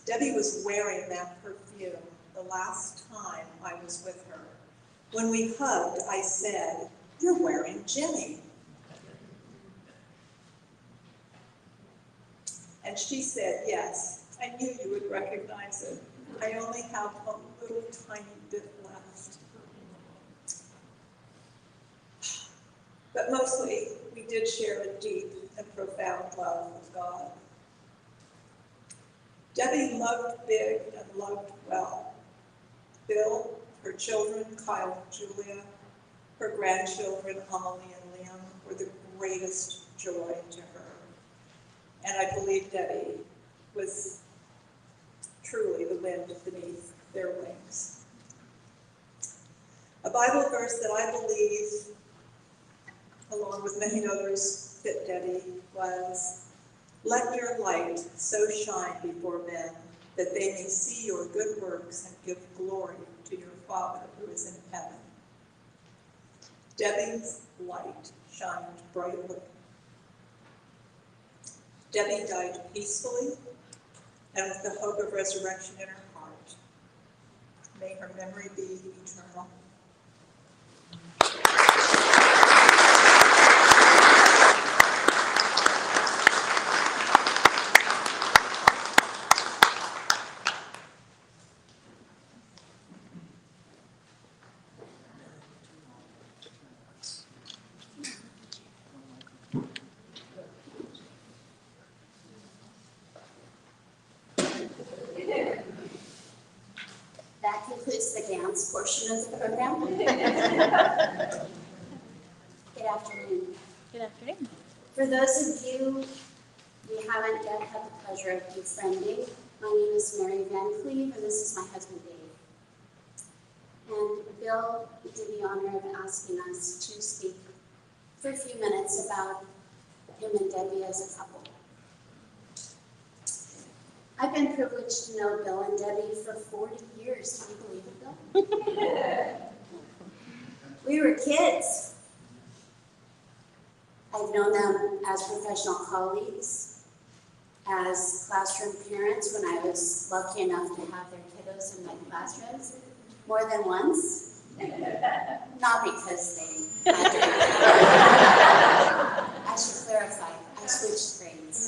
Debbie was wearing that perfume the last time I was with her. When we hugged, I said, "You're wearing Jenny." And she said, "Yes, I knew you would recognize it. I only have a little tiny bit left." But mostly, we did share a deep and profound love of God. Debbie loved big and loved well. Bill, her children, Kyle and Julia, her grandchildren, Amelie and Liam, were the greatest joy to her. And I believe Debbie was truly the wind beneath their wings. A Bible verse that I believe, along with many others, fit Debbie was, "Let your light so shine before men that they may see your good works and give glory to your Father who is in heaven." Debbie's light shined brightly. Debbie died peacefully and with the hope of resurrection in her heart. May her memory be eternal. includes the dance portion of the program. Good afternoon. Good afternoon. For those of you we haven't yet had the pleasure of befriending, my name is Mary Van Cleve, and this is my husband Dave. And Bill did the honor of asking us to speak for a few minutes about him and Debbie as a couple. I've been privileged to know Bill and Debbie for 40 years. Can you believe it, Bill? We were kids. I've known them as professional colleagues, as classroom parents when I was lucky enough to have their kiddos in my classrooms more than once. Not because they had to. I should clarify, I switched grades.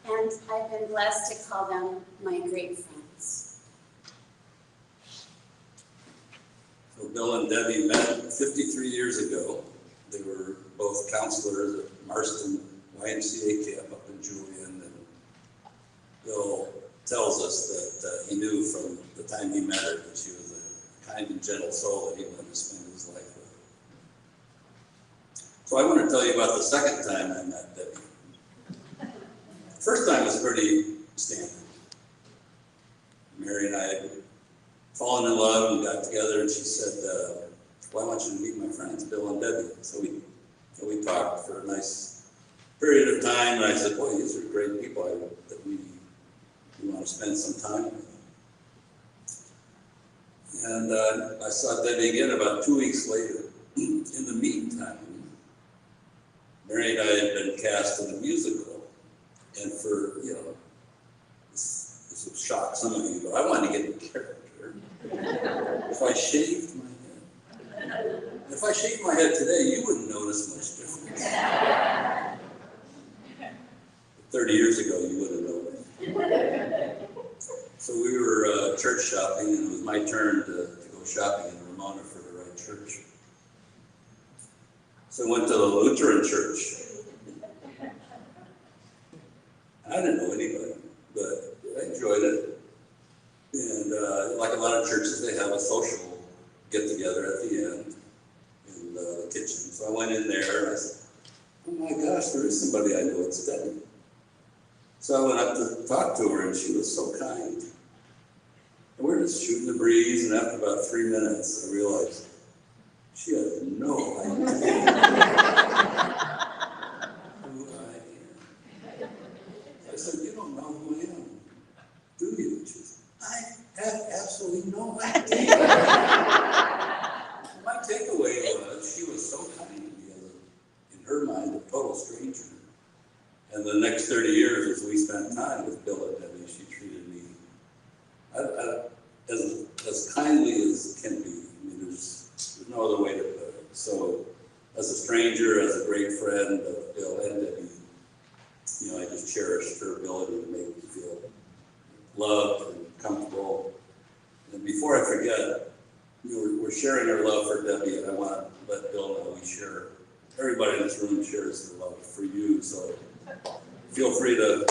And I've been blessed to call them my great friends. So Bill and Debbie met 53 years ago. They were both counselors at Marston YMCA camp up in Julian. And Bill tells us that he knew from the time he met her that she was a kind and gentle soul that he wanted to spend his life with. So I want to tell you about the second time I met Debbie. First time was pretty standard. Mary and I had fallen in love and got together, and she said, well, I want you to meet my friends, Bill and Debbie. So we talked for a nice period of time, and I said, boy, these are great people that we want to spend some time with. And I saw Debbie again about 2 weeks later. In the meantime, Mary and I had been cast in a musical. And for, this will shock some of you, but I wanted to get in character. If I shaved my head. If I shaved my head today, you wouldn't notice much difference. 30 years ago, you would have noticed. So we were church shopping, and it was my turn to go shopping in Ramona for the right church. So I went to the Lutheran church. I didn't know anybody, but I enjoyed it. And like a lot of churches, they have a social get-together at the end in the kitchen. So I went in there and I said, oh my gosh, there is somebody I know, it's Debbie. So I went up to talk to her, and she was so kind. And we're just shooting the breeze, and after about 3 minutes, I realized she has no idea who I am. I said, you don't know who I am, do you? She said, I have absolutely no idea. My takeaway was she was so kind to me, in her mind, a total stranger. And the next 30 years, as we spent time with Bill and Debbie, she treated me as kindly as can be. I mean, there's no other way to put it. So, as a stranger, as a great friend of Bill and Debbie, I just cherished her ability to make me feel loved and comfortable. And before I forget, we're sharing our love for Debbie, and I want to let Bill know everybody in this room shares their love for you. So feel free to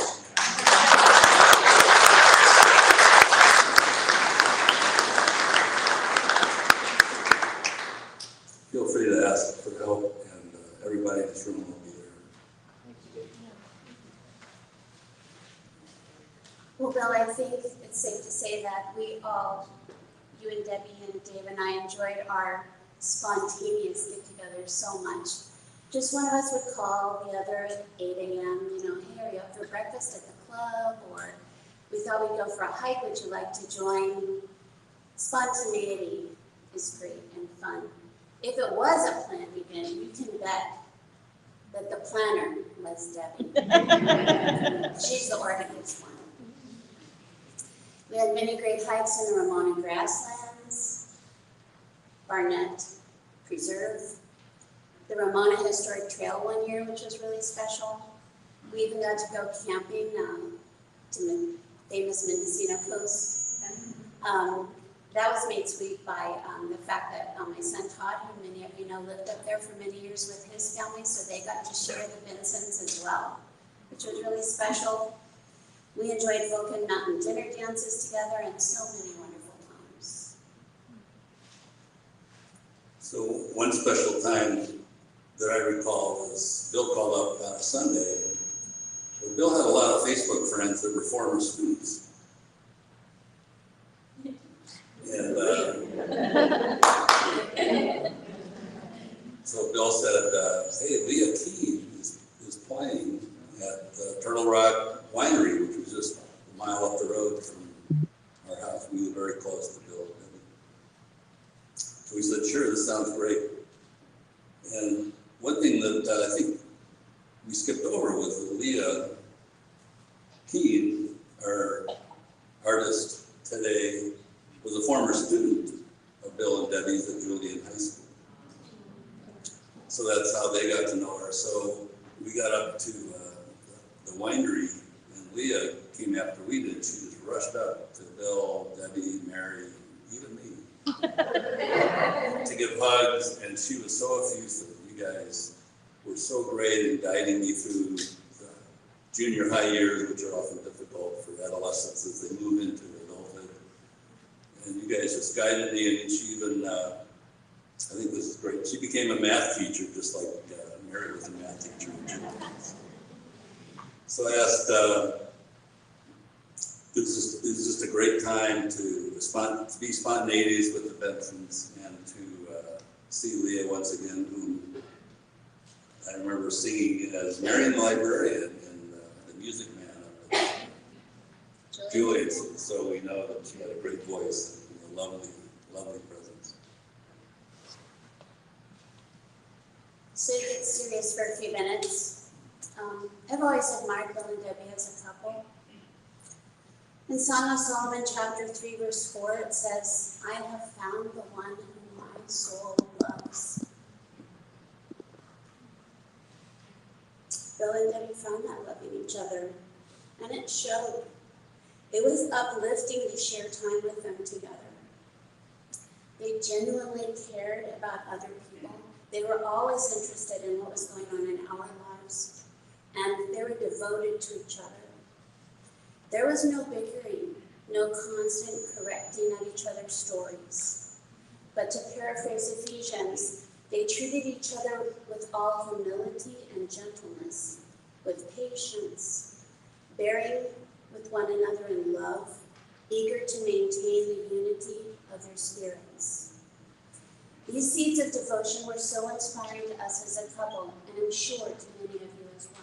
ask for help, and everybody in this room will be there. Well, Bill, I think it's safe to say that we all, you and Debbie and Dave and I, enjoyed our spontaneous get-together so much. Just one of us would call the other at 8 a.m., hey, are you up for breakfast at the club? Or we thought we'd go for a hike, would you like to join? Spontaneity is great and fun. If it was a planned event, you can bet that the planner was Debbie. She's the organized one. We had many great hikes in the Ramona grasslands, Barnett Preserve, the Ramona Historic Trail one year, which was really special. We even got to go camping to the famous Mendocino Coast. That was made sweet by the fact that my son Todd, who many of you know, lived up there for many years with his family, so they got to share the Bensons as well, which was really special. We enjoyed Vulcan Mountain dinner dances together and so many wonderful times. So one special time that I recall was Bill called up on a Sunday. Well, Bill had a lot of Facebook friends that were former students. And so Bill said, hey, Leah Keene is playing at the Turtle Rock Winery, which was just a mile up the road from our house. We were very close to Bill. So we said, sure, this sounds great. And one thing that I think we skipped over was that Leah Keene, our artist today, was a former student of Bill and Debbie's at Julian High School. So that's how they got to know her. So we got up to the winery, and Leah came after we did. She just rushed up to Bill, Debbie, Mary, even me, to give hugs, and she was so effusive. You guys were so great in guiding me through the junior high years, which are often difficult for adolescents as they move into adulthood. And you guys just guided me, and she even, I think this is great, she became a math teacher, just like Mary was a math teacher. So I asked, it was just a great time to be spontaneous with the Bensons and to see Leah once again, whom I remember singing as Marion the Librarian in The Music Man of Julian's. So we know that she had a great voice and a lovely, lovely presence. So to get serious for a few minutes, I've always admired Bill and Debbie as a couple. In Song of Solomon chapter 3 verse 4 it says, I have found the one whom my soul loves. Bill and Debbie found that loving each other, and it showed. It was uplifting to share time with them together. They genuinely cared about other people. They were always interested in what was going on in our lives, and they were devoted to each other. There was no bickering, no constant correcting of each other's stories. But to paraphrase Ephesians, they treated each other with all humility and gentleness, with patience, bearing with one another in love, eager to maintain the unity of their spirits. These seeds of devotion were so inspiring to us as a couple, and I'm sure to many of you as well.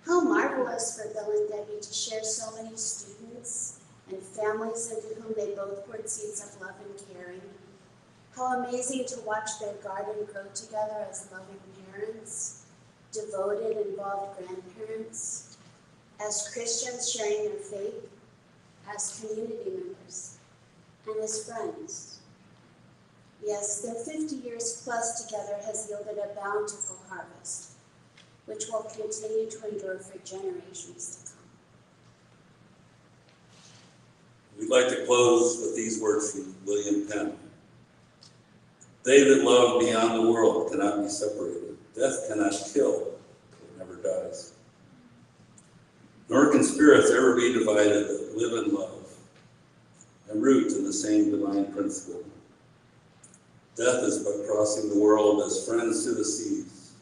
How marvelous for Bill and Debbie to share so many students and families into whom they both poured seeds of love and caring. How amazing to watch their garden grow together as loving parents, devoted, involved grandparents, as Christians sharing their faith, as community members, and as friends. Yes, their 50 years plus together has yielded a bountiful harvest, which will continue to endure for generations to come. We'd like to close with these words from William Penn. They that love beyond the world cannot be separated. Death cannot kill, it never dies. Nor can spirits ever be divided that live in love and root in the same divine principle. Death is but crossing the world as friends to the seas.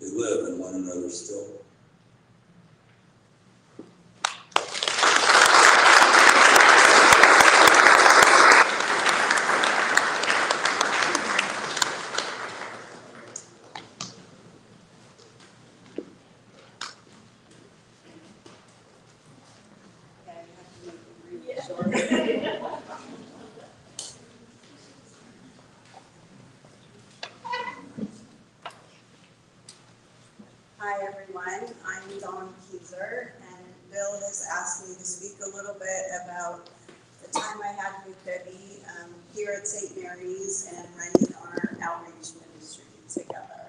They live in one another still. Hi everyone, I'm Dawn Keyser, and Bill has asked me to speak a little bit about the time I had with Debbie here at St. Mary's and running our outreach ministry together.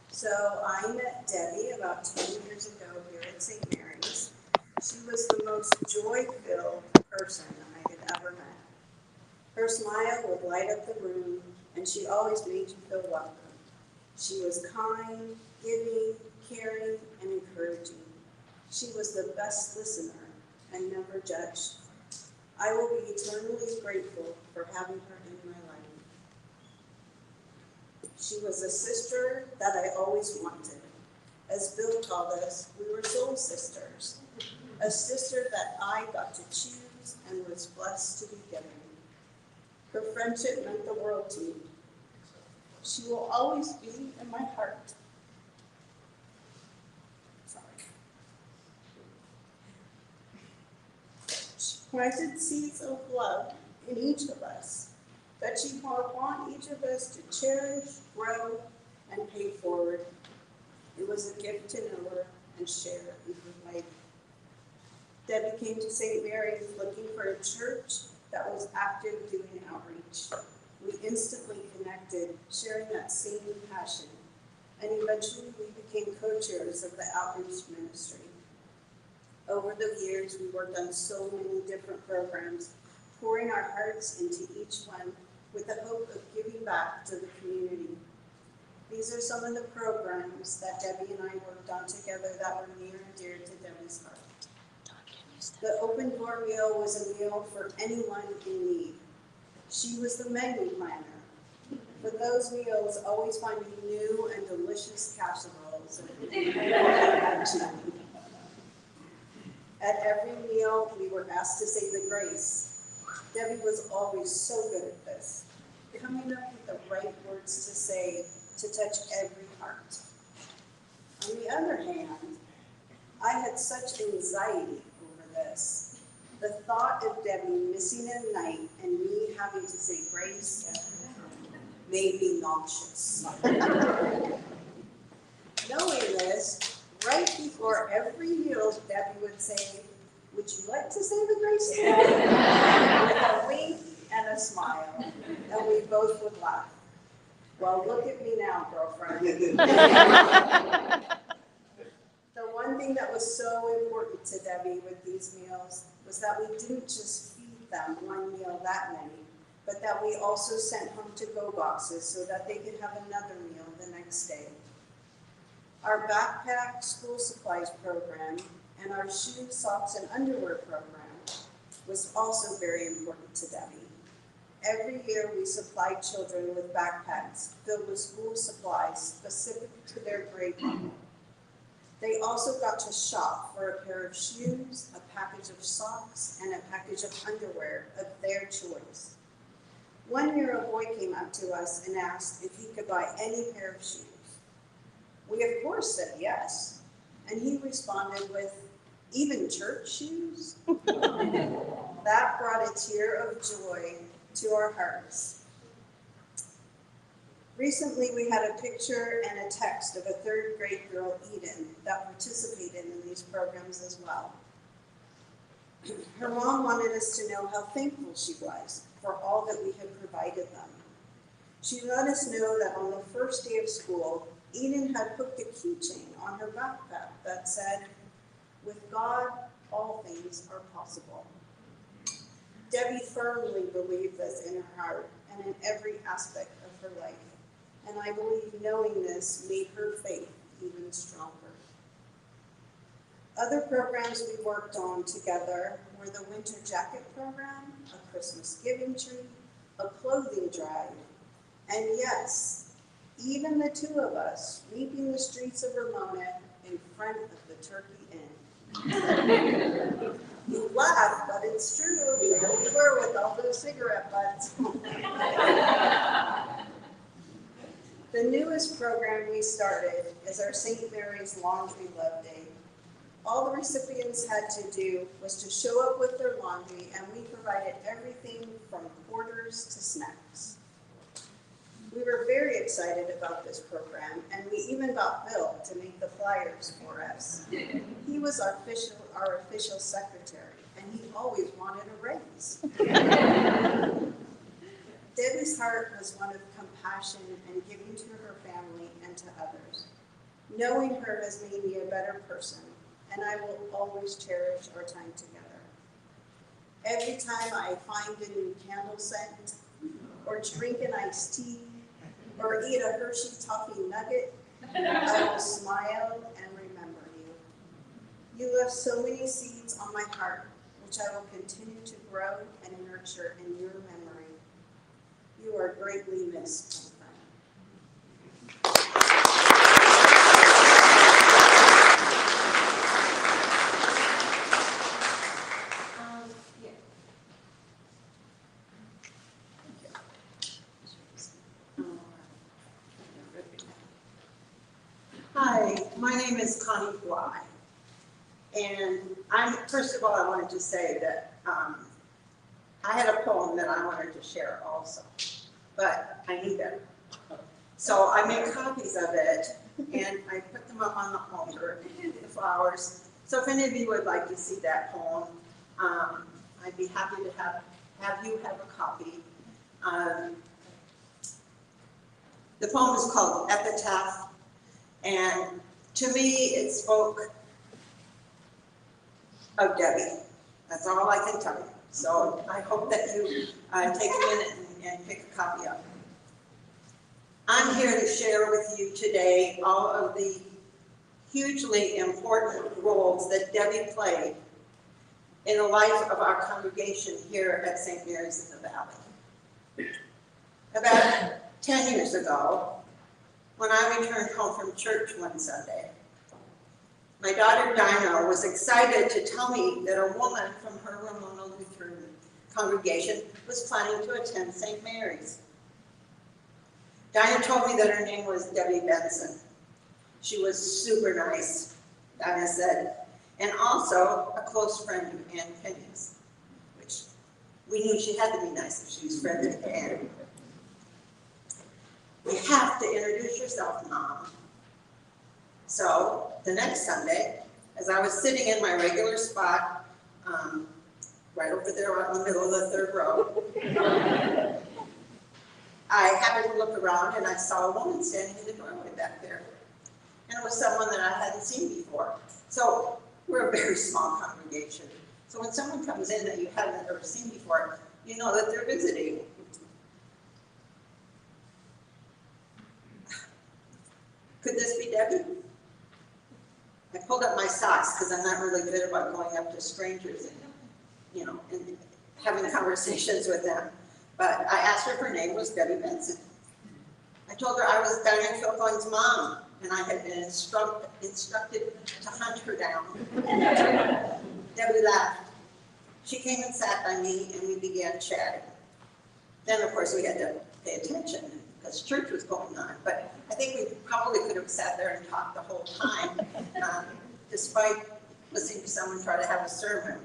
So I met Debbie about 10 years ago here at St. Mary's. She was the most joy-filled person I had ever met. Her smile would light up the room, and she always made you feel welcome. She was kind, giving, caring, and encouraging. She was the best listener and never judged. I will be eternally grateful for having her in my life. She was a sister that I always wanted. As Bill called us, we were soul sisters. A sister that I got to choose and was blessed to be given. Her friendship meant the world to me. She will always be in my heart. Sorry. She planted seeds of love in each of us that she would want each of us to cherish, grow, and pay forward. It was a gift to know her and share in her life. Debbie came to St. Mary's looking for a church that was active doing outreach. We instantly connected, sharing that same passion, and eventually we became co-chairs of the outreach ministry. Over the years, we worked on so many different programs, pouring our hearts into each one with the hope of giving back to the community. These are some of the programs that Debbie and I worked on together that were near and dear to Debbie's heart. The open door meal was a meal for anyone in need. She was the menu planner. For those meals, always finding new and delicious casseroles. At every meal, we were asked to say the grace. Debbie was always so good at this, coming up with the right words to say to touch every heart. On the other hand, I had such anxiety over this. The thought of Debbie missing a night and me having to say grace made me nauseous. Knowing this, right before every meal, Debbie would say, "Would you like to say the grace together?" With a wink and a smile, and we both would laugh. Well, look at me now, girlfriend. The one thing that was so important to Debbie with these meals was that we didn't just feed them one meal that night, but that we also sent home to-go boxes so that they could have another meal the next day. Our backpack school supplies program and our shoes, socks, and underwear program was also very important to Debbie. Every year we supplied children with backpacks filled with school supplies specific to their grade level. They also got to shop for a pair of shoes, a package of socks, and a package of underwear of their choice. One year a boy came up to us and asked if he could buy any pair of shoes. We of course said yes, and he responded with, "Even church shoes?" That brought a tear of joy to our hearts. Recently, we had a picture and a text of a third grade girl, Eden, that participated in these programs as well. Her mom wanted us to know how thankful she was for all that we had provided them. She let us know that on the first day of school, Eden had hooked a keychain on her backpack that said, "With God, all things are possible." Debbie firmly believed this in her heart and in every aspect of her life. And I believe knowing this made her faith even stronger. Other programs we worked on together were the winter jacket program, a Christmas giving tree, a clothing drive, and yes, even the two of us sweeping the streets of Ramona in front of the Turkey Inn. You laugh, but it's true. There we were with all those cigarette butts. The newest program we started is our St. Mary's Laundry Love Day. All the recipients had to do was to show up with their laundry, and we provided everything from quarters to snacks. We were very excited about this program, and we even got Bill to make the flyers for us. He was our official secretary, and he always wanted a raise. Debbie's heart was one of compassion and giving to her family and to others. Knowing her has made me a better person, and I will always cherish our time together. Every time I find a new candle scent, or drink an iced tea, or eat a Hershey toffee nugget, I will smile and remember you. You left so many seeds on my heart, which I will continue to grow and nurture in your memory. You are greatly missed, my friend. Yeah. Hi, my name is Connie Bly. And first of all, I wanted to say that I had a poem that I wanted to share also, but I knew better. So I made copies of it and I put them up on the altar, the flowers. So if any of you would like to see that poem, I'd be happy to have you have a copy. The poem is called Epitaph, and to me it spoke of Debbie. That's all I can tell you. So I hope that you take a minute and pick a copy up. I'm here to share with you today all of the hugely important roles that Debbie played in the life of our congregation here at St. Mary's in the Valley. About 10 years ago, when I returned home from church one Sunday, my daughter Dinah was excited to tell me that a woman from her Ramona Lutheran congregation was planning to attend St. Mary's. Dinah told me that her name was Debbie Benson. She was super nice, Dinah said, and also a close friend of Ann Penny's, which we knew she had to be nice if she was friends with Ann. You have to introduce yourself, Mom. So the next Sunday, as I was sitting in my regular spot, right over there in the middle of the third row, I happened to look around and I saw a woman standing in the doorway back there. And it was someone that I hadn't seen before. So we're a very small congregation. So when someone comes in that you haven't ever seen before, you know that they're visiting. Could this be Debbie? I pulled up my socks because I'm not really good about going up to strangers and, and having conversations with them. But I asked her if her name was Debbie Benson. I told her I was Diane Philpoint's mom, and I had been instructed to hunt her down. Debbie laughed. She came and sat by me, and we began chatting. Then, of course, we had to pay attention because church was going on. But I think we probably could have sat there and talked the whole time, despite listening to someone try to have a sermon.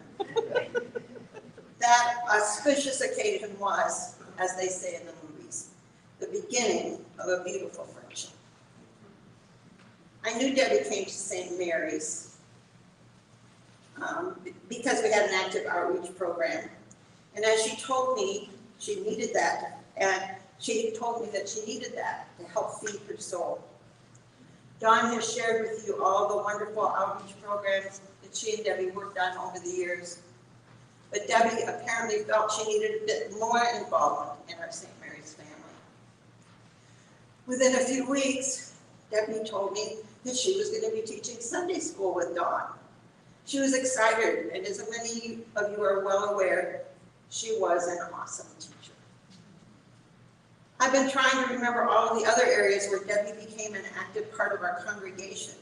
That auspicious occasion was, as they say in the movies, the beginning of a beautiful friendship. I knew Debbie came to St. Mary's because we had an active outreach program. And as she told me, she needed that, and she told me that she needed that to help feed her soul. Dawn has shared with you all the wonderful outreach programs that she and Debbie worked on over the years. But Debbie apparently felt she needed a bit more involvement in our St. Mary's family. Within a few weeks, Debbie told me that she was going to be teaching Sunday school with Dawn. She was excited, and as many of you are well aware, she was an awesome teacher. I've been trying to remember all of the other areas where Debbie became an active part of our congregation.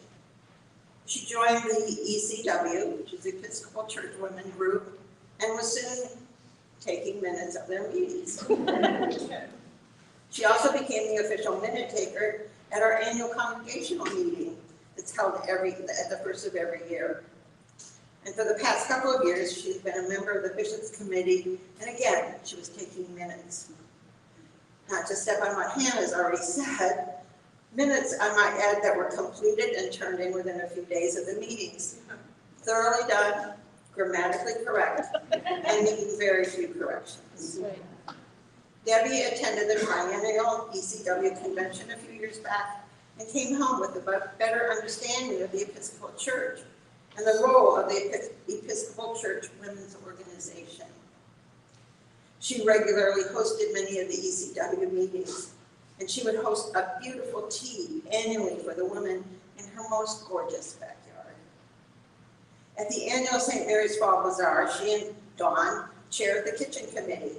She joined the ECW, which is the Episcopal Church Women Group, and was soon taking minutes of their meetings. She also became the official minute taker at our annual congregational meeting that's held at the first of every year. And for the past couple of years, she's been a member of the Bishops' Committee, and again, she was taking minutes. Not to step on what Hannah's already said, minutes, I might add, that were completed and turned in within a few days of the meetings. Thoroughly done, grammatically correct, and making very few corrections. Debbie attended the triennial ECW convention a few years back and came home with a better understanding of the Episcopal Church and the role of the Episcopal Church Women's Organization. She regularly hosted many of the ECW meetings, and she would host a beautiful tea annually for the women in her most gorgeous backyard. At the annual St. Mary's Fall Bazaar, she and Dawn chaired the kitchen committee.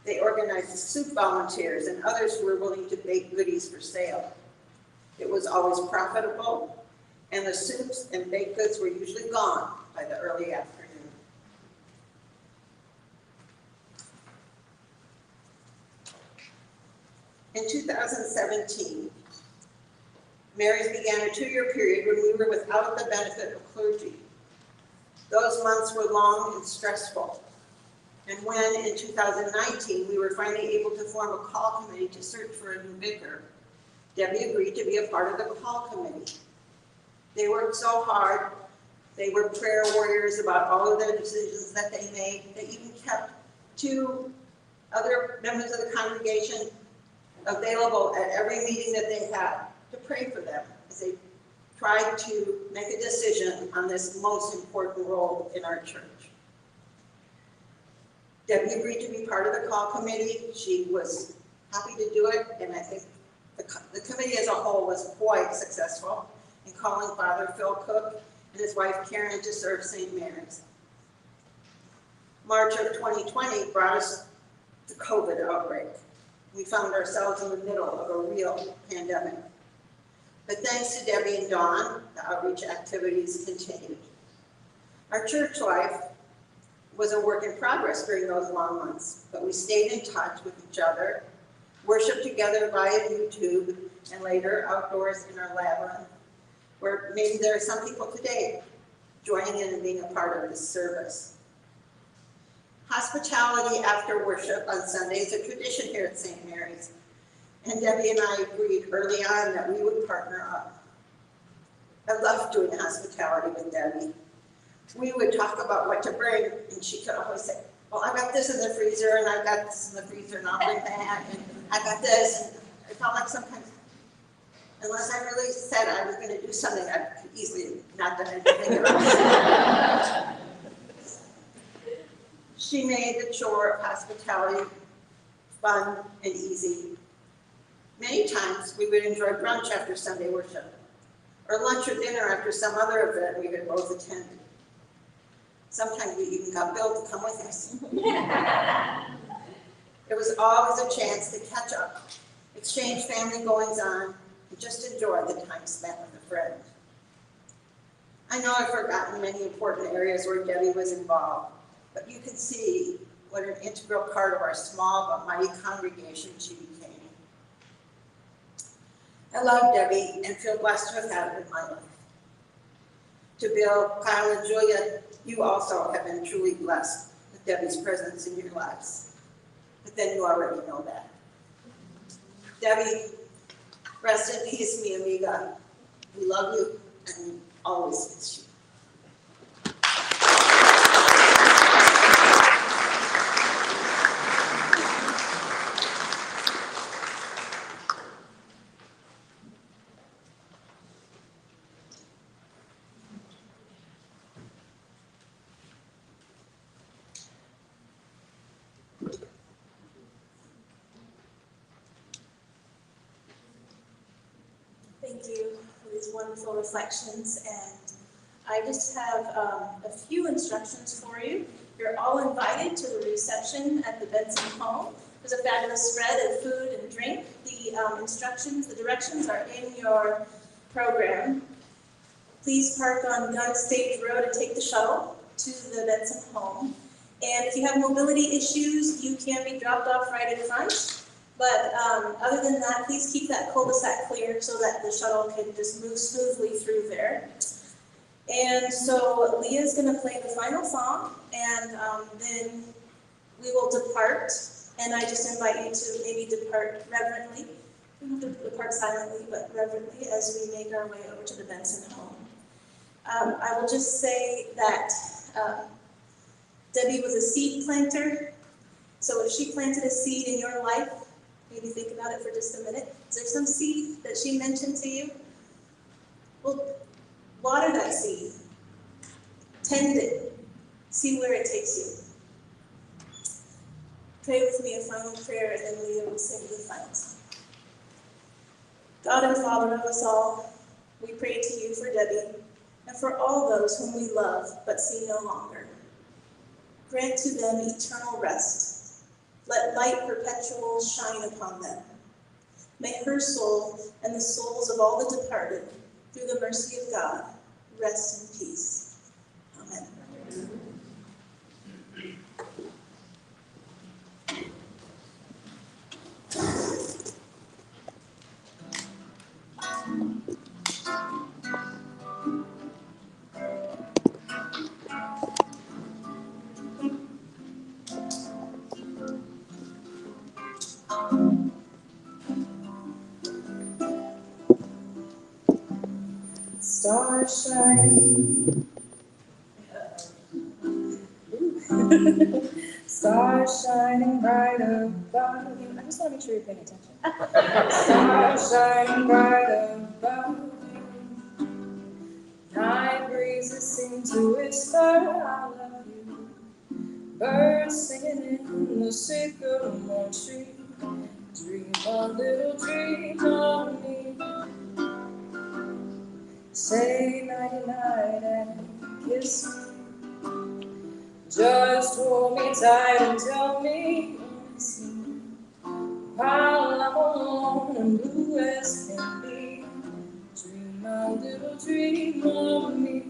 They organized soup volunteers and others who were willing to bake goodies for sale. It was always profitable, and the soups and baked goods were usually gone by the early afternoon. In 2017, Mary's began a 2-year period when we were without the benefit of clergy. Those months were long and stressful. And when, in 2019, we were finally able to form a call committee to search for a new vicar, Debbie agreed to be a part of the call committee. They worked so hard. They were prayer warriors about all of the decisions that they made. They even kept 2 other members of the congregation available at every meeting that they had to pray for them as they tried to make a decision on this most important role in our church. Debbie agreed to be part of the call committee. She was happy to do it, and I think the committee as a whole was quite successful in calling Father Phil Cook and his wife Karen to serve St. Mary's. March of 2020 brought us the COVID outbreak. We found ourselves in the middle of a real pandemic. But thanks to Debbie and Dawn, the outreach activities continued. Our church life was a work in progress during those long months, but we stayed in touch with each other, worshiped together via YouTube, and later outdoors in our labyrinth, where maybe there are some people today joining in and being a part of this service. Hospitality after worship on Sunday is a tradition here at St. Mary's, and Debbie and I agreed early on that we would partner up. I loved doing hospitality with Debbie. We would talk about what to bring, and she could always say, well, I got this in the freezer, and I got this in the freezer, and I'll bring that, and I got this, and it felt like sometimes, unless I really said I was gonna do something, I could easily not done anything about it. She made the chore of hospitality fun and easy. Many times, we would enjoy brunch after Sunday worship, or lunch or dinner after some other event we had both attended. Sometimes we even got Bill to come with us. It was always a chance to catch up, exchange family goings-on, and just enjoy the time spent with a friend. I know I've forgotten many important areas where Debbie was involved, but you can see what an integral part of our small but mighty congregation she became. I love Debbie and feel blessed to have had her in my life. To Bill, Kyle, and Julia, you also have been truly blessed with Debbie's presence in your lives. But then you already know that. Debbie, rest in peace, mi amiga. We love you and we always miss you. Thank you for these wonderful reflections, and I just have a few instructions for you. You're all invited to the reception at the Benson home. There's a fabulous spread of food and drink. The instructions, the directions are in your program. Please park on Gun Stage Road and take the shuttle to the Benson home. And if you have mobility issues, you can be dropped off right in front. But other than that, please keep that cul-de-sac clear so that the shuttle can just move smoothly through there. And so Leah's gonna play the final song, and then we will depart. And I just invite you to maybe depart reverently. We don't have to depart silently, but reverently as we make our way over to the Benson home. I will just say that Debbie was a seed planter. So if she planted a seed in your life, maybe think about it for just a minute. Is there some seed that she mentioned to you? Well, water that seed. Tend it. See where it takes you. Pray with me a final prayer, and then Leah will sing the final song. God and Father of us all, we pray to you for Debbie and for all those whom we love but see no longer. Grant to them eternal rest. Let light perpetual shine upon them. May her soul and the souls of all the departed, through the mercy of God, rest in peace. Amen. Stars shining. Stars shining bright above you. I just want to make sure you're paying attention. Stars shining bright above you. Night breezes seem to whisper, I love you. Birds singing in the sycamore tree. Dream a little dream of me. Say nighty night and kiss me. Just hold me tight and tell me you miss me. While I'm alone and blue as can be, dream a little dream of me.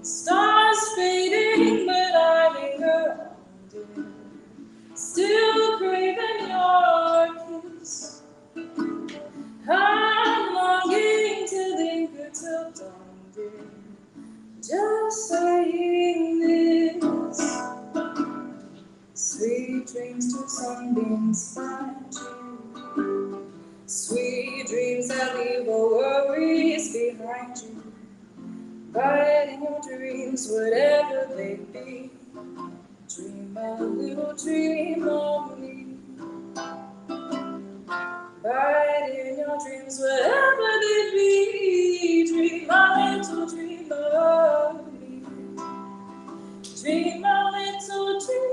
The stars fading, but I linger on, dear. Still craving your kiss. I'm longing to linger till dawn, dear. Just saying this. Sweet dreams till sunbeams find you. Sweet dreams that leave all worries behind you. But in your dreams, whatever they be, dream a little dream of me. But in your dreams, whatever they be, dream a little dream of me. Dream a little dream.